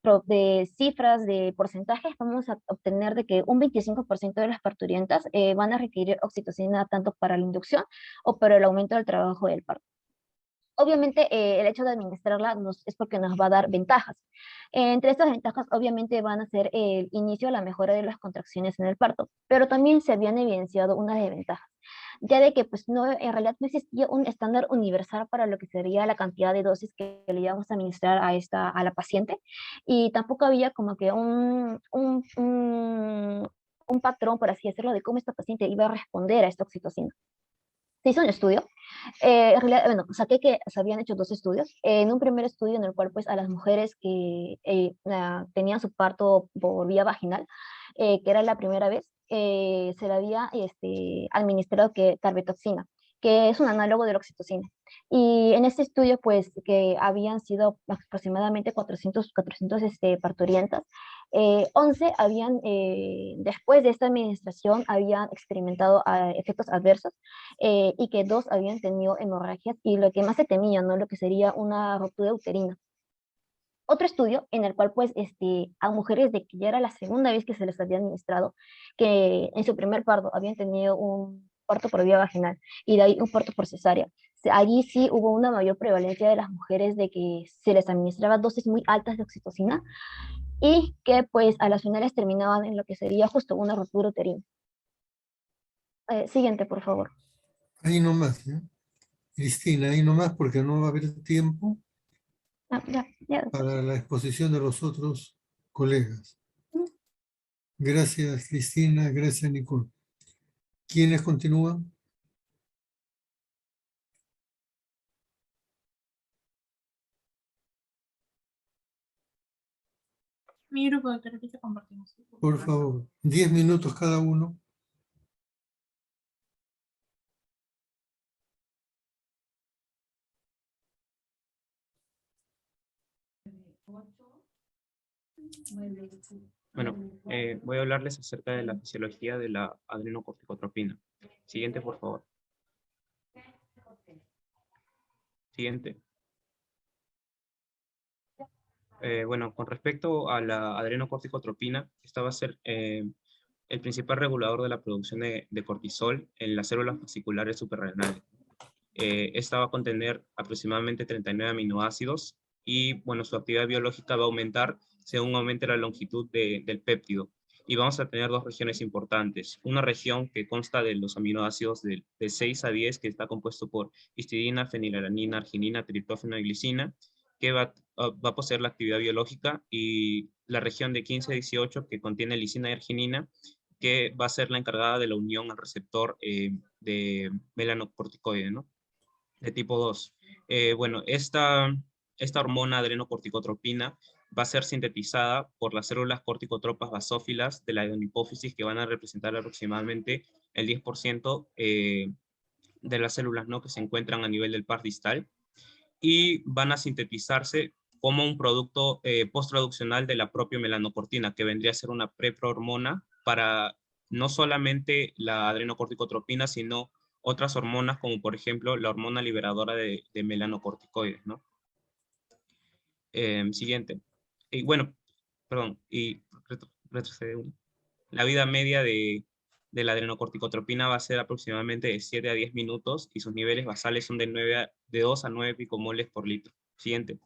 cifras, de porcentajes, vamos a obtener de que un 25% de las parturientas van a requerir oxitocina tanto para la inducción o para el aumento del trabajo del parto. Obviamente, el hecho de administrarla es porque nos va a dar ventajas. Entre estas ventajas, obviamente, van a ser el inicio, la mejora de las contracciones en el parto, pero también se habían evidenciado unas desventajas, ya de que pues, en realidad no existía un estándar universal para lo que sería la cantidad de dosis que le íbamos a administrar a la paciente, y tampoco había como que un patrón, por así decirlo, de cómo esta paciente iba a responder a esta oxitocina. Se hizo un estudio, en realidad, bueno, saqué que se habían hecho dos estudios. En un primer estudio en el cual pues a las mujeres que tenían su parto por vía vaginal, que era la primera vez, se le había administrado carbetoxina, que es un análogo de la oxitocina. Y en este estudio pues que habían sido aproximadamente 400 parturientas, 11 habían, después de esta administración, habían experimentado efectos adversos y que 2 habían tenido hemorragias y lo que más se temía, ¿no? Lo que sería una ruptura uterina. otro estudio en el cual pues a mujeres de que ya era la segunda vez que se les había administrado, que en su primer parto habían tenido un parto por vía vaginal y de ahí un parto por cesárea. Allí sí hubo una mayor prevalencia de las mujeres de que se les administraba dosis muy altas de oxitocina y que pues a las finales terminaban en lo que sería justo una ruptura uterina. Siguiente, por favor. Ahí nomás, ¿eh? Cristina, ahí nomás porque no va a haber tiempo Ah, ya, doctor. para la exposición de los otros colegas. Gracias, Cristina. Gracias, Nicole. ¿Quiénes continúan? Mi grupo de terapia compartimos. Por favor, 10 minutos cada uno. Bueno, voy a hablarles acerca de la fisiología de la adrenocorticotropina. Siguiente, por favor. Siguiente. Bueno, con respecto a la adrenocorticotropina, esta va a ser el principal regulador de la producción de cortisol en las células fasciculares suprarrenales. Esta va a contener aproximadamente 39 aminoácidos y, bueno, su actividad biológica va a aumentar según aumente la longitud del péptido. Y vamos a tener dos regiones importantes. Una región que consta de los aminoácidos de 6 a 10, que está compuesto por histidina, fenilalanina, arginina, triptófano y glicina, que va a poseer la actividad biológica, y la región de 15 a 18, que contiene lisina y arginina, que va a ser la encargada de la unión al receptor de melanocorticoide, ¿no? De tipo 2. Bueno, esta hormona adrenocorticotropina va a ser sintetizada por las células corticotropas basófilas de la adenohipófisis, que van a representar aproximadamente el 10% de las células, ¿no?, que se encuentran a nivel del par distal, y van a sintetizarse como un producto posttraduccional de la propia melanocortina, que vendría a ser una preprohormona para no solamente la adrenocorticotropina, sino otras hormonas, como por ejemplo la hormona liberadora de melanocorticoides, ¿no? Siguiente. Y bueno, perdón, y retrocede uno. La vida media de la adrenocorticotropina va a ser aproximadamente de 7 a 10 minutos, y sus niveles basales son de 2 a 9 picomoles por litro. Siguiente.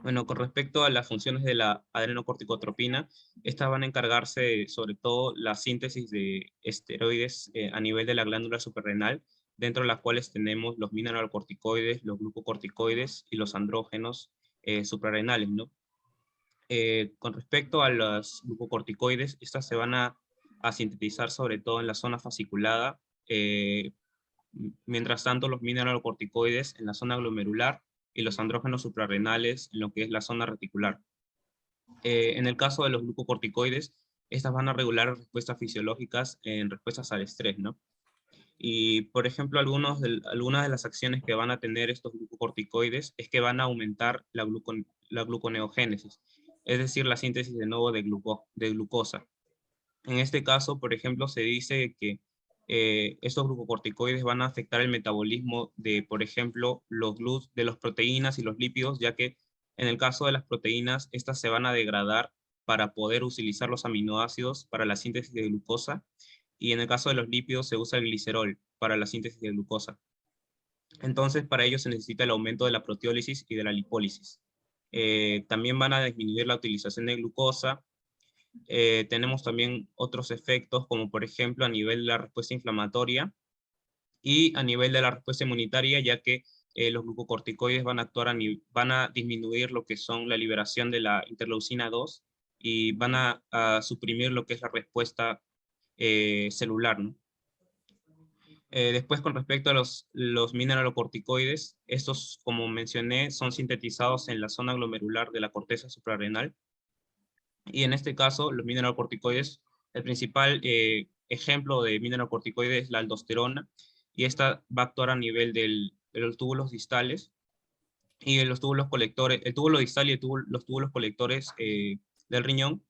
Bueno, con respecto a las funciones de la adrenocorticotropina, estas van a encargarse sobre todo la síntesis de esteroides a nivel de la glándula suprarrenal, dentro de las cuales tenemos los mineralocorticoides, los glucocorticoides y los andrógenos suprarrenales, ¿no? Con respecto a los glucocorticoides, estas se van a sintetizar sobre todo en la zona fasciculada, mientras tanto los mineralocorticoides en la zona glomerular y los andrógenos suprarrenales en lo que es la zona reticular. En el caso de los glucocorticoides, estas van a regular respuestas fisiológicas en respuestas al estrés, ¿no? Y, por ejemplo, algunas de las acciones que van a tener estos glucocorticoides es que van a aumentar la gluconeogénesis, es decir, la síntesis de nuevo de glucosa. En este caso, por ejemplo, se dice que estos glucocorticoides van a afectar el metabolismo de, por ejemplo, de las proteínas y los lípidos, ya que en el caso de las proteínas, estas se van a degradar para poder utilizar los aminoácidos para la síntesis de glucosa, y en el caso de los lípidos se usa el glicerol para la síntesis de glucosa. Entonces, para ello se necesita el aumento de la proteólisis y de la lipólisis. También van a disminuir la utilización de glucosa. Tenemos también otros efectos, como por ejemplo a nivel de la respuesta inflamatoria y a nivel de la respuesta inmunitaria, ya que los glucocorticoides van a disminuir lo que son la liberación de la interleucina 2 y van a suprimir lo que es la respuesta celular, ¿no? Después, con respecto a los mineralocorticoides, estos, como mencioné, son sintetizados en la zona glomerular de la corteza suprarrenal. Y en este caso, los mineralocorticoides, el principal ejemplo de mineralocorticoide es la aldosterona, y esta va a actuar a nivel de los túbulos distales y de los túbulos colectores, el túbulo distal y los túbulos colectores del riñón.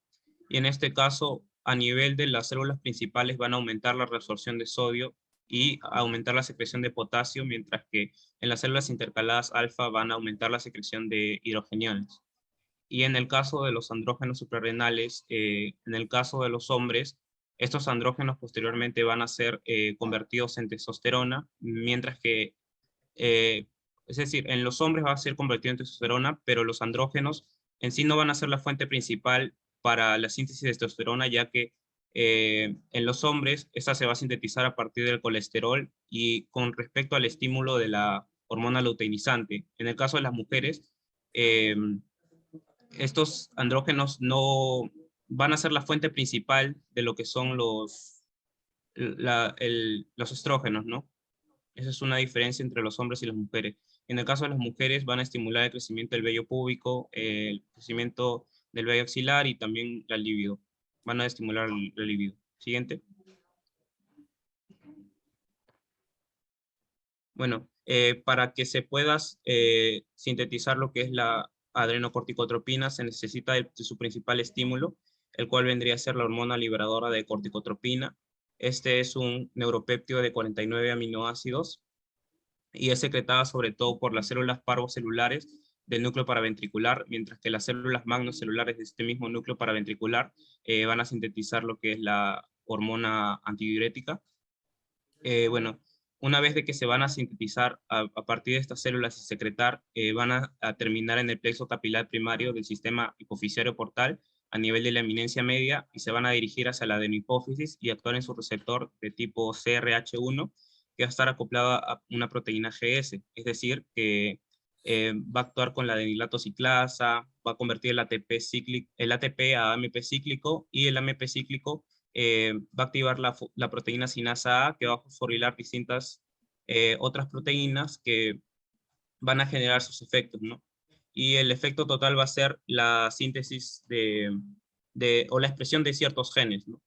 Y en este caso, a nivel de las células principales van a aumentar la reabsorción de sodio y aumentar la secreción de potasio, mientras que en las células intercaladas alfa van a aumentar la secreción de hidrogeniones. Y en el caso de los andrógenos suprarrenales, en el caso de los hombres, estos andrógenos posteriormente van a ser convertidos en testosterona, mientras que, es decir, en los hombres va a ser convertido en testosterona, pero los andrógenos en sí no van a ser la fuente principal para la síntesis de testosterona, ya que en los hombres esta se va a sintetizar a partir del colesterol y con respecto al estímulo de la hormona luteinizante. En el caso de las mujeres, estos andrógenos no van a ser la fuente principal de lo que son los estrógenos, ¿no? Esa es una diferencia entre los hombres y las mujeres. En el caso de las mujeres van a estimular el crecimiento del vello púbico, el crecimiento del vello axilar y también la libido. Van a estimular la libido. Siguiente. Bueno, para que se pueda sintetizar lo que es la adrenocorticotropina, se necesita de su principal estímulo, el cual vendría a ser la hormona liberadora de corticotropina. Este es un neuropéptido de 49 aminoácidos y es secretada sobre todo por las células parvocelulares del núcleo paraventricular, mientras que las células magnocelulares de este mismo núcleo paraventricular van a sintetizar lo que es la hormona antidiurética. Bueno, una vez de que se van a sintetizar a partir de estas células y secretar, van a terminar en el plexo capilar primario del sistema hipofisiario portal a nivel de la eminencia media y se van a dirigir hacia la adenohipófisis y actuar en su receptor de tipo CRH1, que va a estar acoplado a una proteína GS, es decir, que va a actuar con la adenilato ciclasa, va a convertir el ATP a AMP cíclico y el AMP cíclico va a activar la proteína sinasa A, que va a fosforilar distintas otras proteínas que van a generar sus efectos, ¿no? Y el efecto total va a ser la síntesis o la expresión de ciertos genes, ¿no?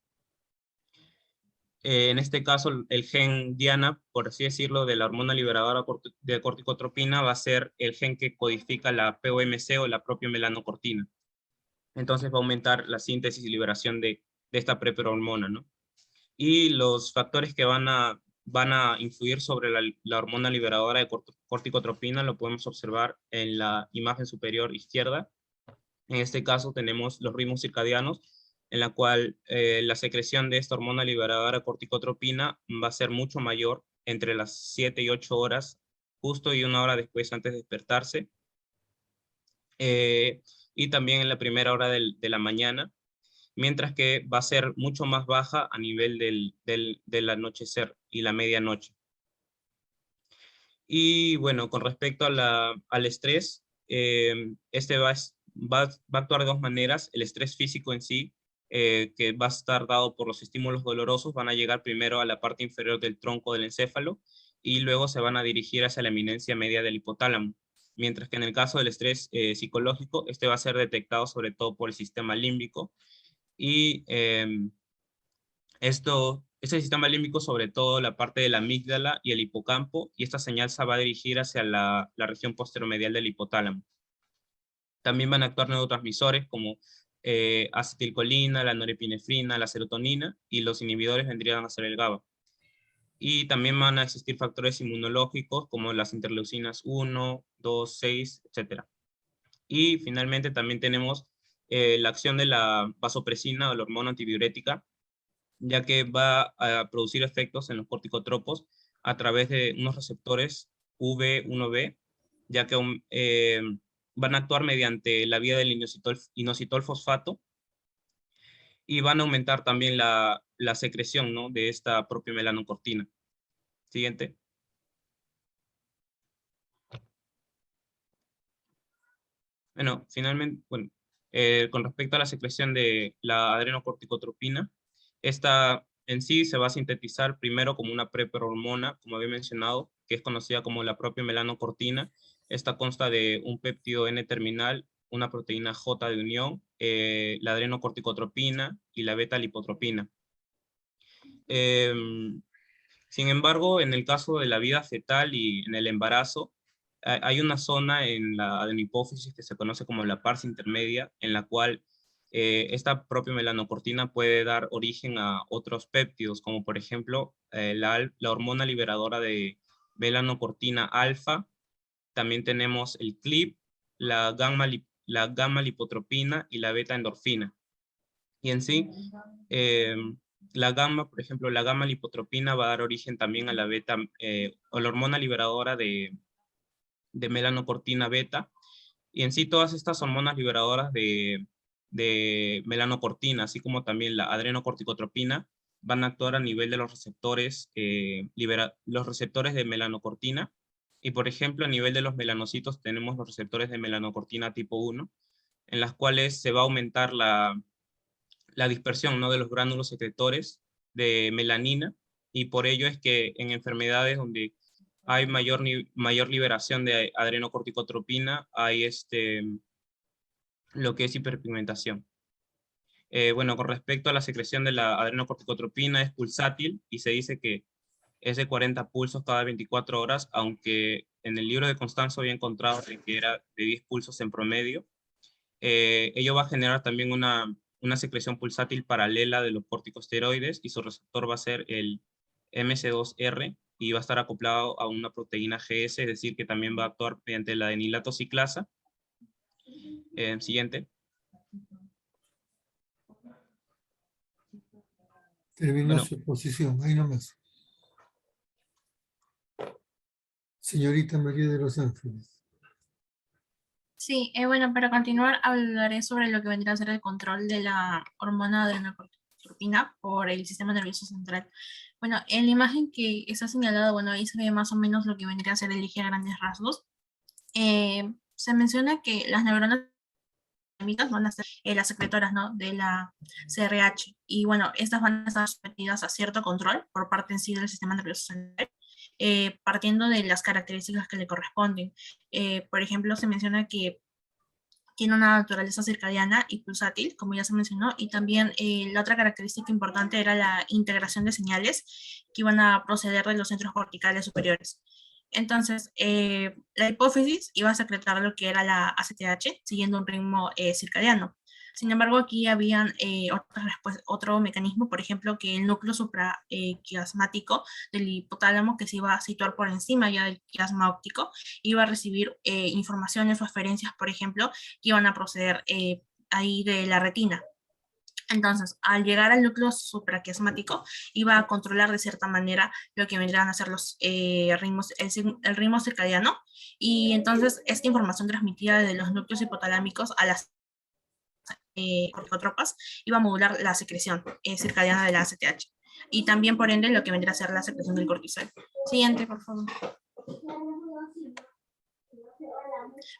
En este caso, el gen Diana, por así decirlo, de la hormona liberadora de corticotropina, va a ser el gen que codifica la POMC o la propia melanocortina. Entonces va a aumentar la síntesis y liberación de esta preperhormona, ¿no? Y los factores que van a influir sobre la hormona liberadora de corticotropina lo podemos observar en la imagen superior izquierda. En este caso tenemos los ritmos circadianos, en la cual la secreción de esta hormona liberadora de corticotropina va a ser mucho mayor entre las 7 y 8 horas, justo y 1 hora después antes de despertarse. Y también en la primera hora de la mañana, mientras que va a ser mucho más baja a nivel del anochecer y la medianoche. Y bueno, con respecto al estrés, este va a actuar de dos maneras. El estrés físico en sí, que va a estar dado por los estímulos dolorosos, van a llegar primero a la parte inferior del tronco del encéfalo y luego se van a dirigir hacia la eminencia media del hipotálamo. Mientras que en el caso del estrés psicológico, este va a ser detectado sobre todo por el sistema límbico. Y este sistema límbico, sobre todo la parte de la amígdala y el hipocampo, y esta señal se va a dirigir hacia la región posteromedial del hipotálamo. También van a actuar neurotransmisores como acetilcolina, la norepinefrina, la serotonina, y los inhibidores vendrían a ser el GABA. Y también van a existir factores inmunológicos como las interleucinas 1, 2, 6, etc. Y finalmente también tenemos la acción de la vasopresina o la hormona antidiurética, ya que va a producir efectos en los corticotropos a través de unos receptores V1B, ya que van a actuar mediante la vía del inositol fosfato y van a aumentar también la secreción, ¿no?, de esta propia melanocortina. Siguiente. Bueno, finalmente, bueno, con respecto a la secreción de la adrenocorticotropina, esta en sí se va a sintetizar primero como una preperhormona, como había mencionado, que es conocida como la propia melanocortina. Esta consta de un péptido N-terminal, una proteína J de unión, la adrenocorticotropina y la beta-lipotropina. Sin embargo, en el caso de la vida fetal y en el embarazo, hay una zona en la adenohipófisis que se conoce como la pars intermedia, en la cual esta propia melanocortina puede dar origen a otros péptidos, como por ejemplo la hormona liberadora de melanocortina alfa. También tenemos el CLIP, la gamma lipotropina y la beta endorfina. Y en sí, la gamma, por ejemplo, la gamma lipotropina va a dar origen también a la beta, o la hormona liberadora de melanocortina beta. Y en sí todas estas hormonas liberadoras de melanocortina, así como también la adrenocorticotropina, van a actuar a nivel de los receptores, los receptores de melanocortina. Y por ejemplo, a nivel de los melanocitos tenemos los receptores de melanocortina tipo 1, en las cuales se va a aumentar la dispersión, ¿no?, de los gránulos secretores de melanina, y por ello es que en enfermedades donde hay mayor liberación de adrenocorticotropina, hay lo que es hiperpigmentación. Bueno, con respecto a la secreción de la adrenocorticotropina, es pulsátil y se dice que es de 40 pulsos cada 24 horas, aunque en el libro de Constanzo había encontrado que era de 10 pulsos en promedio. Ello va a generar también una secreción pulsátil paralela de los corticosteroides, y su receptor va a ser el MC2R, y va a estar acoplado a una proteína GS, es decir, que también va a actuar mediante la adenilato ciclasa. Siguiente. Terminó Bueno. su exposición, ahí nomás. Señorita María de los Ángeles. Sí, bueno, para continuar hablaré sobre lo que vendría a ser el control de la hormona adrenocorticotropina por el sistema nervioso central. Bueno, en la imagen que está señalada, bueno, ahí se ve más o menos lo que vendría a ser el eje a grandes rasgos. Se menciona que las neuronas van a ser las secretoras, ¿no?, de la CRH, y bueno, estas van a estar sometidas a cierto control por parte en sí del sistema nervioso central, partiendo de las características que le corresponden. Por ejemplo, se menciona que tiene una naturaleza circadiana y pulsátil, como ya se mencionó, y también la otra característica importante era la integración de señales que iban a proceder de los centros corticales superiores. Entonces, la hipófisis iba a secretar lo que era la ACTH, siguiendo un ritmo circadiano. Sin embargo, aquí habían otro mecanismo, por ejemplo, que el núcleo supraquiasmático del hipotálamo, que se iba a situar por encima ya del quiasma óptico, iba a recibir informaciones o aferencias, por ejemplo, que iban a proceder ahí de la retina. Entonces, al llegar al núcleo supraquiasmático, iba a controlar de cierta manera lo que vendrían a ser los ritmos, el ritmo circadiano, y entonces esta información transmitida de los núcleos hipotalámicos a las corticotropas iba a modular la secreción circadiana de la ACTH, y también por ende lo que vendría a ser la secreción del cortisol. Siguiente, por favor.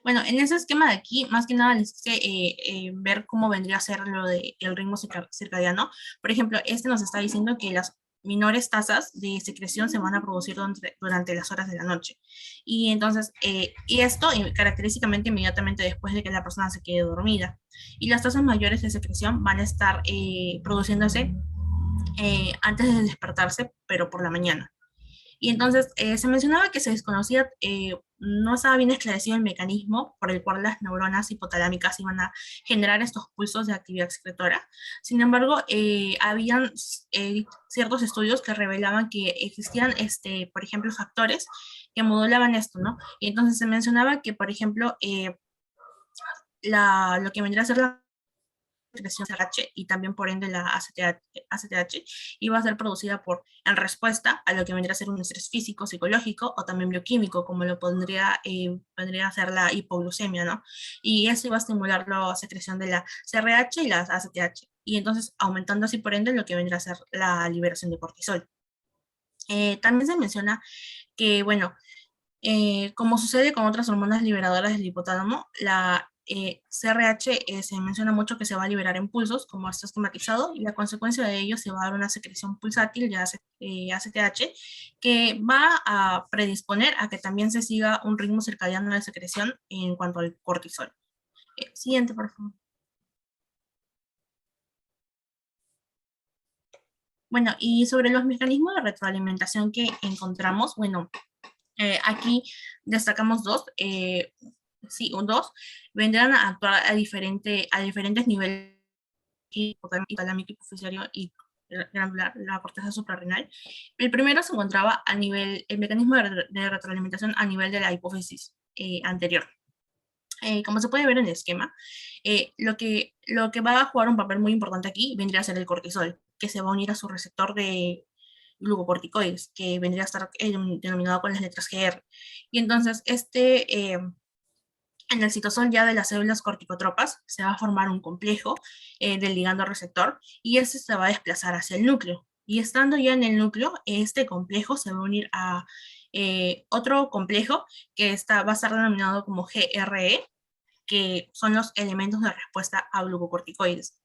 Bueno, en ese esquema de aquí, más que nada les quise ver cómo vendría a ser lo del ritmo circadiano. Por ejemplo, este nos está diciendo que las menores tasas de secreción se van a producir durante las horas de la noche. Y entonces, y esto característicamente inmediatamente después de que la persona se quede dormida. Y las tasas mayores de secreción van a estar produciéndose antes de despertarse, pero por la mañana. Y entonces se mencionaba que se desconocía, no estaba bien esclarecido el mecanismo por el cual las neuronas hipotalámicas iban a generar estos pulsos de actividad excretora. Sin embargo, habían ciertos estudios que revelaban que existían, por ejemplo, factores que modulaban esto, ¿no? Y entonces se mencionaba que, por ejemplo, lo que vendría a ser la secreción CRH y también por ende la ACTH iba a ser producida en respuesta a lo que vendría a ser un estrés físico, psicológico o también bioquímico, como lo vendría a ser la hipoglucemia, ¿no? Y eso iba a estimular la secreción de la CRH y la ACTH, y entonces aumentando así por ende lo que vendría a ser la liberación de cortisol. También se menciona que, bueno, como sucede con otras hormonas liberadoras del hipotálamo, la CRH se menciona mucho que se va a liberar en pulsos, como está esquematizado, y la consecuencia de ello se va a dar una secreción pulsátil de ACTH, que va a predisponer a que también se siga un ritmo circadiano de secreción en cuanto al cortisol. Siguiente, por favor. Bueno, y sobre los mecanismos de retroalimentación que encontramos, bueno, aquí destacamos dos, vendrán a actuar a diferentes niveles hipotalámico, hipofisario y glandular, la corteza suprarrenal. El primero se encontraba a nivel, el mecanismo de retroalimentación a nivel de la hipófisis anterior. Como se puede ver en el esquema, lo que va a jugar un papel muy importante aquí vendría a ser el cortisol, que se va a unir a su receptor de glucocorticoides, que vendría a estar denominado con las letras GR. Y entonces, en el citosol ya de las células corticotropas se va a formar un complejo del ligando receptor y ese se va a desplazar hacia el núcleo. Y estando ya en el núcleo, este complejo se va a unir a otro complejo que va a estar denominado como GRE, que son los elementos de respuesta a glucocorticoides.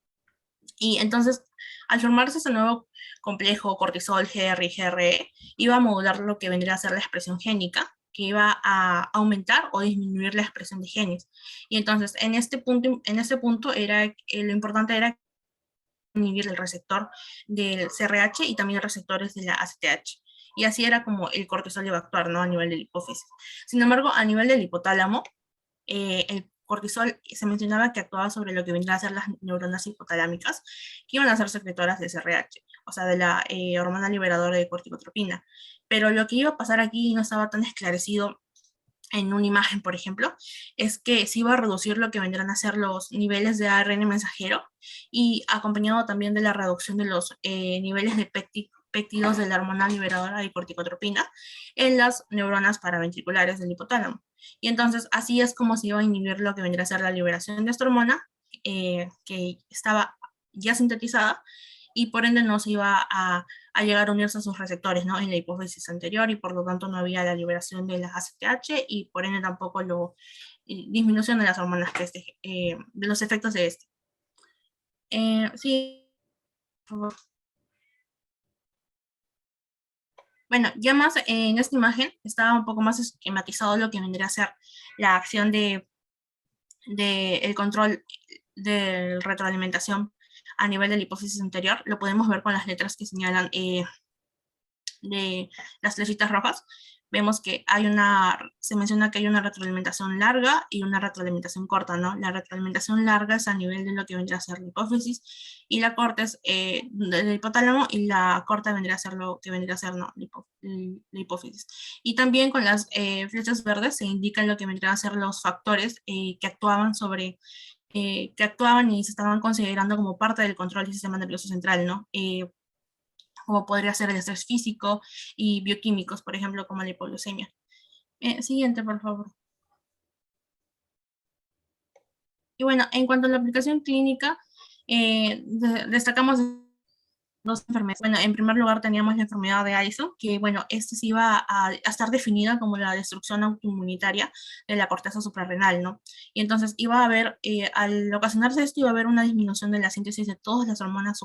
Y entonces, al formarse este nuevo complejo cortisol, GR y GRE, iba a modular lo que vendría a ser la expresión génica, que iba a aumentar o disminuir la expresión de genes. Y entonces, en este punto lo importante era inhibir el receptor del CRH y también receptores de la ACTH. Y así era como el cortisol iba a actuar, ¿no? A nivel del hipófisis. Sin embargo, a nivel del hipotálamo, el cortisol se mencionaba que actuaba sobre lo que vendrían a ser las neuronas hipotalámicas, que iban a ser secretoras de SRH, o sea, de la hormona liberadora de corticotropina. Pero lo que iba a pasar aquí no estaba tan esclarecido en una imagen, por ejemplo, es que se iba a reducir lo que vendrán a ser los niveles de ARN mensajero y acompañado también de la reducción de los niveles de péptidos de la hormona liberadora de corticotropina en las neuronas paraventriculares del hipotálamo. Y entonces así es como se iba a inhibir lo que vendría a ser la liberación de esta hormona, que estaba ya sintetizada, y por ende no se iba a llegar a unirse a sus receptores, ¿no? En la hipófisis anterior, y por lo tanto no había la liberación de las ACTH, y por ende tampoco disminución de las hormonas de los efectos de este. Sí, por favor. Bueno, ya más en esta imagen estaba un poco más esquematizado lo que vendría a ser la acción de el control de retroalimentación a nivel de la hipófisis anterior. Lo podemos ver con las letras que señalan de las flechitas rojas. Vemos que se menciona que hay una retroalimentación larga y una retroalimentación corta, ¿no? La retroalimentación larga es a nivel de lo que vendría a ser la hipófisis, y la corta es del hipotálamo, y la corta vendría a ser lo que vendría a ser, ¿no? La hipófisis. Y también con las flechas verdes se indican lo que vendrían a ser los factores que actuaban y se estaban considerando como parte del control del sistema nervioso central, ¿no? Como podría ser el estrés físico y bioquímicos, por ejemplo, como la hipoglucemia. Siguiente, por favor. Y bueno, en cuanto a la aplicación clínica, destacamos dos enfermedades. Bueno, en primer lugar teníamos la enfermedad de Addison, que bueno, se iba a estar definida como la destrucción autoinmunitaria de la corteza suprarrenal, ¿no? Y entonces iba a haber, al ocasionarse esto, iba a haber una disminución de la síntesis de todas las hormonas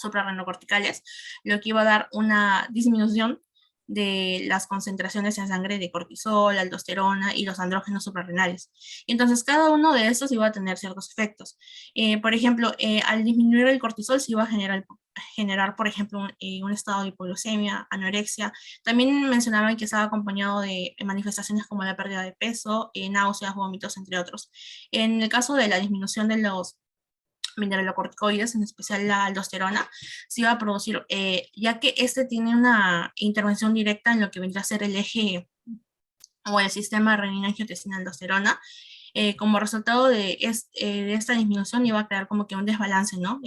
suprarrenocorticales, lo que iba a dar una disminución de las concentraciones en sangre de cortisol, aldosterona y los andrógenos suprarrenales. Y entonces cada uno de estos iba a tener ciertos efectos. Por ejemplo, al disminuir el cortisol se iba a generar, por ejemplo, un estado de hipoglucemia, anorexia. También mencionaban que estaba acompañado de manifestaciones como la pérdida de peso, náuseas, vómitos, entre otros. En el caso de la disminución de los mineralocorticoides, en especial la aldosterona, se iba a producir, ya que este tiene una intervención directa en lo que vendría a ser el eje o el sistema renina-angiotensina-aldosterona. Como resultado de esta disminución iba a crear como que un desbalance, ¿no?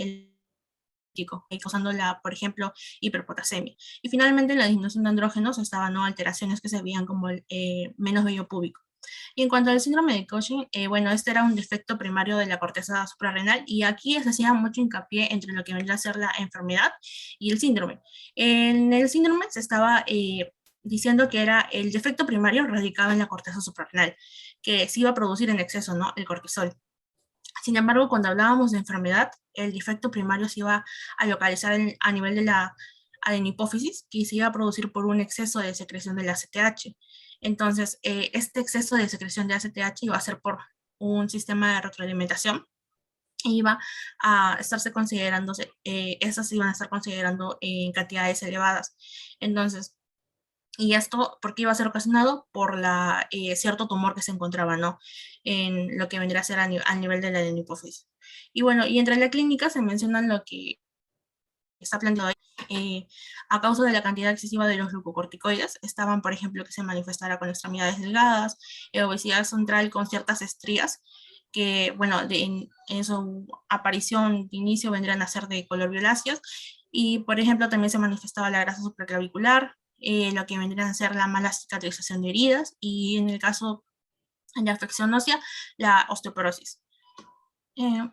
Causando por ejemplo, hiperpotasemia. Y finalmente en la disminución de andrógenos estaban, ¿no?, alteraciones que se veían como menos vello púbico. Y en cuanto al síndrome de Cushing, bueno, este era un defecto primario de la corteza suprarrenal, y aquí se hacía mucho hincapié entre lo que vendría a ser la enfermedad y el síndrome. En el síndrome se estaba diciendo que era el defecto primario radicado en la corteza suprarrenal, que se iba a producir en exceso, ¿no?, el cortisol. Sin embargo, cuando hablábamos de enfermedad, el defecto primario se iba a localizar a nivel de la adenipófisis, que se iba a producir por un exceso de secreción de la ACTH. Entonces, este exceso de secreción de ACTH iba a ser por un sistema de retroalimentación, y iba a estarse considerándose, esas iban a estar considerando en cantidades elevadas. Entonces, Y esto, ¿por qué iba a ser ocasionado? Por la, cierto tumor que se encontraba, ¿no? En lo que vendría a ser al nivel de la hipófisis. Y bueno, y entre la clínica se mencionan lo que está planteado ahí, a causa de la cantidad excesiva de los glucocorticoides, estaban, por ejemplo, que se manifestara con extremidades delgadas, obesidad central con ciertas estrías, que, bueno, en su aparición de inicio vendrían a ser de color violáceos, y, por ejemplo, también se manifestaba la grasa supraclavicular, lo que vendrían a ser la mala cicatrización de heridas, y en el caso de la afección ósea, la osteoporosis.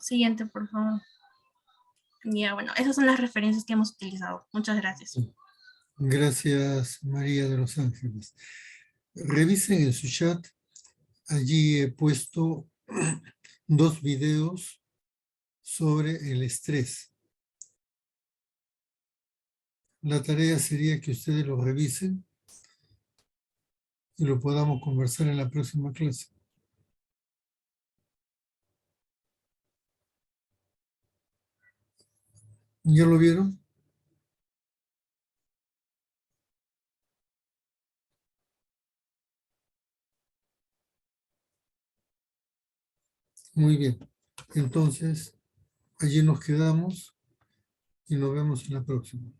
Siguiente, por favor. Ya, bueno, esas son las referencias que hemos utilizado. Muchas gracias. Gracias, María de los Ángeles. Revisen en su chat. Allí he puesto 2 videos sobre el estrés. La tarea sería que ustedes lo revisen y lo podamos conversar en la próxima clase. ¿Ya lo vieron? Muy bien. Entonces, allí nos quedamos y nos vemos en la próxima.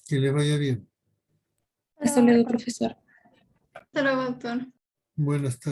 Que les vaya bien. Hasta luego, profesor. Hasta luego, doctor. Buenas tardes.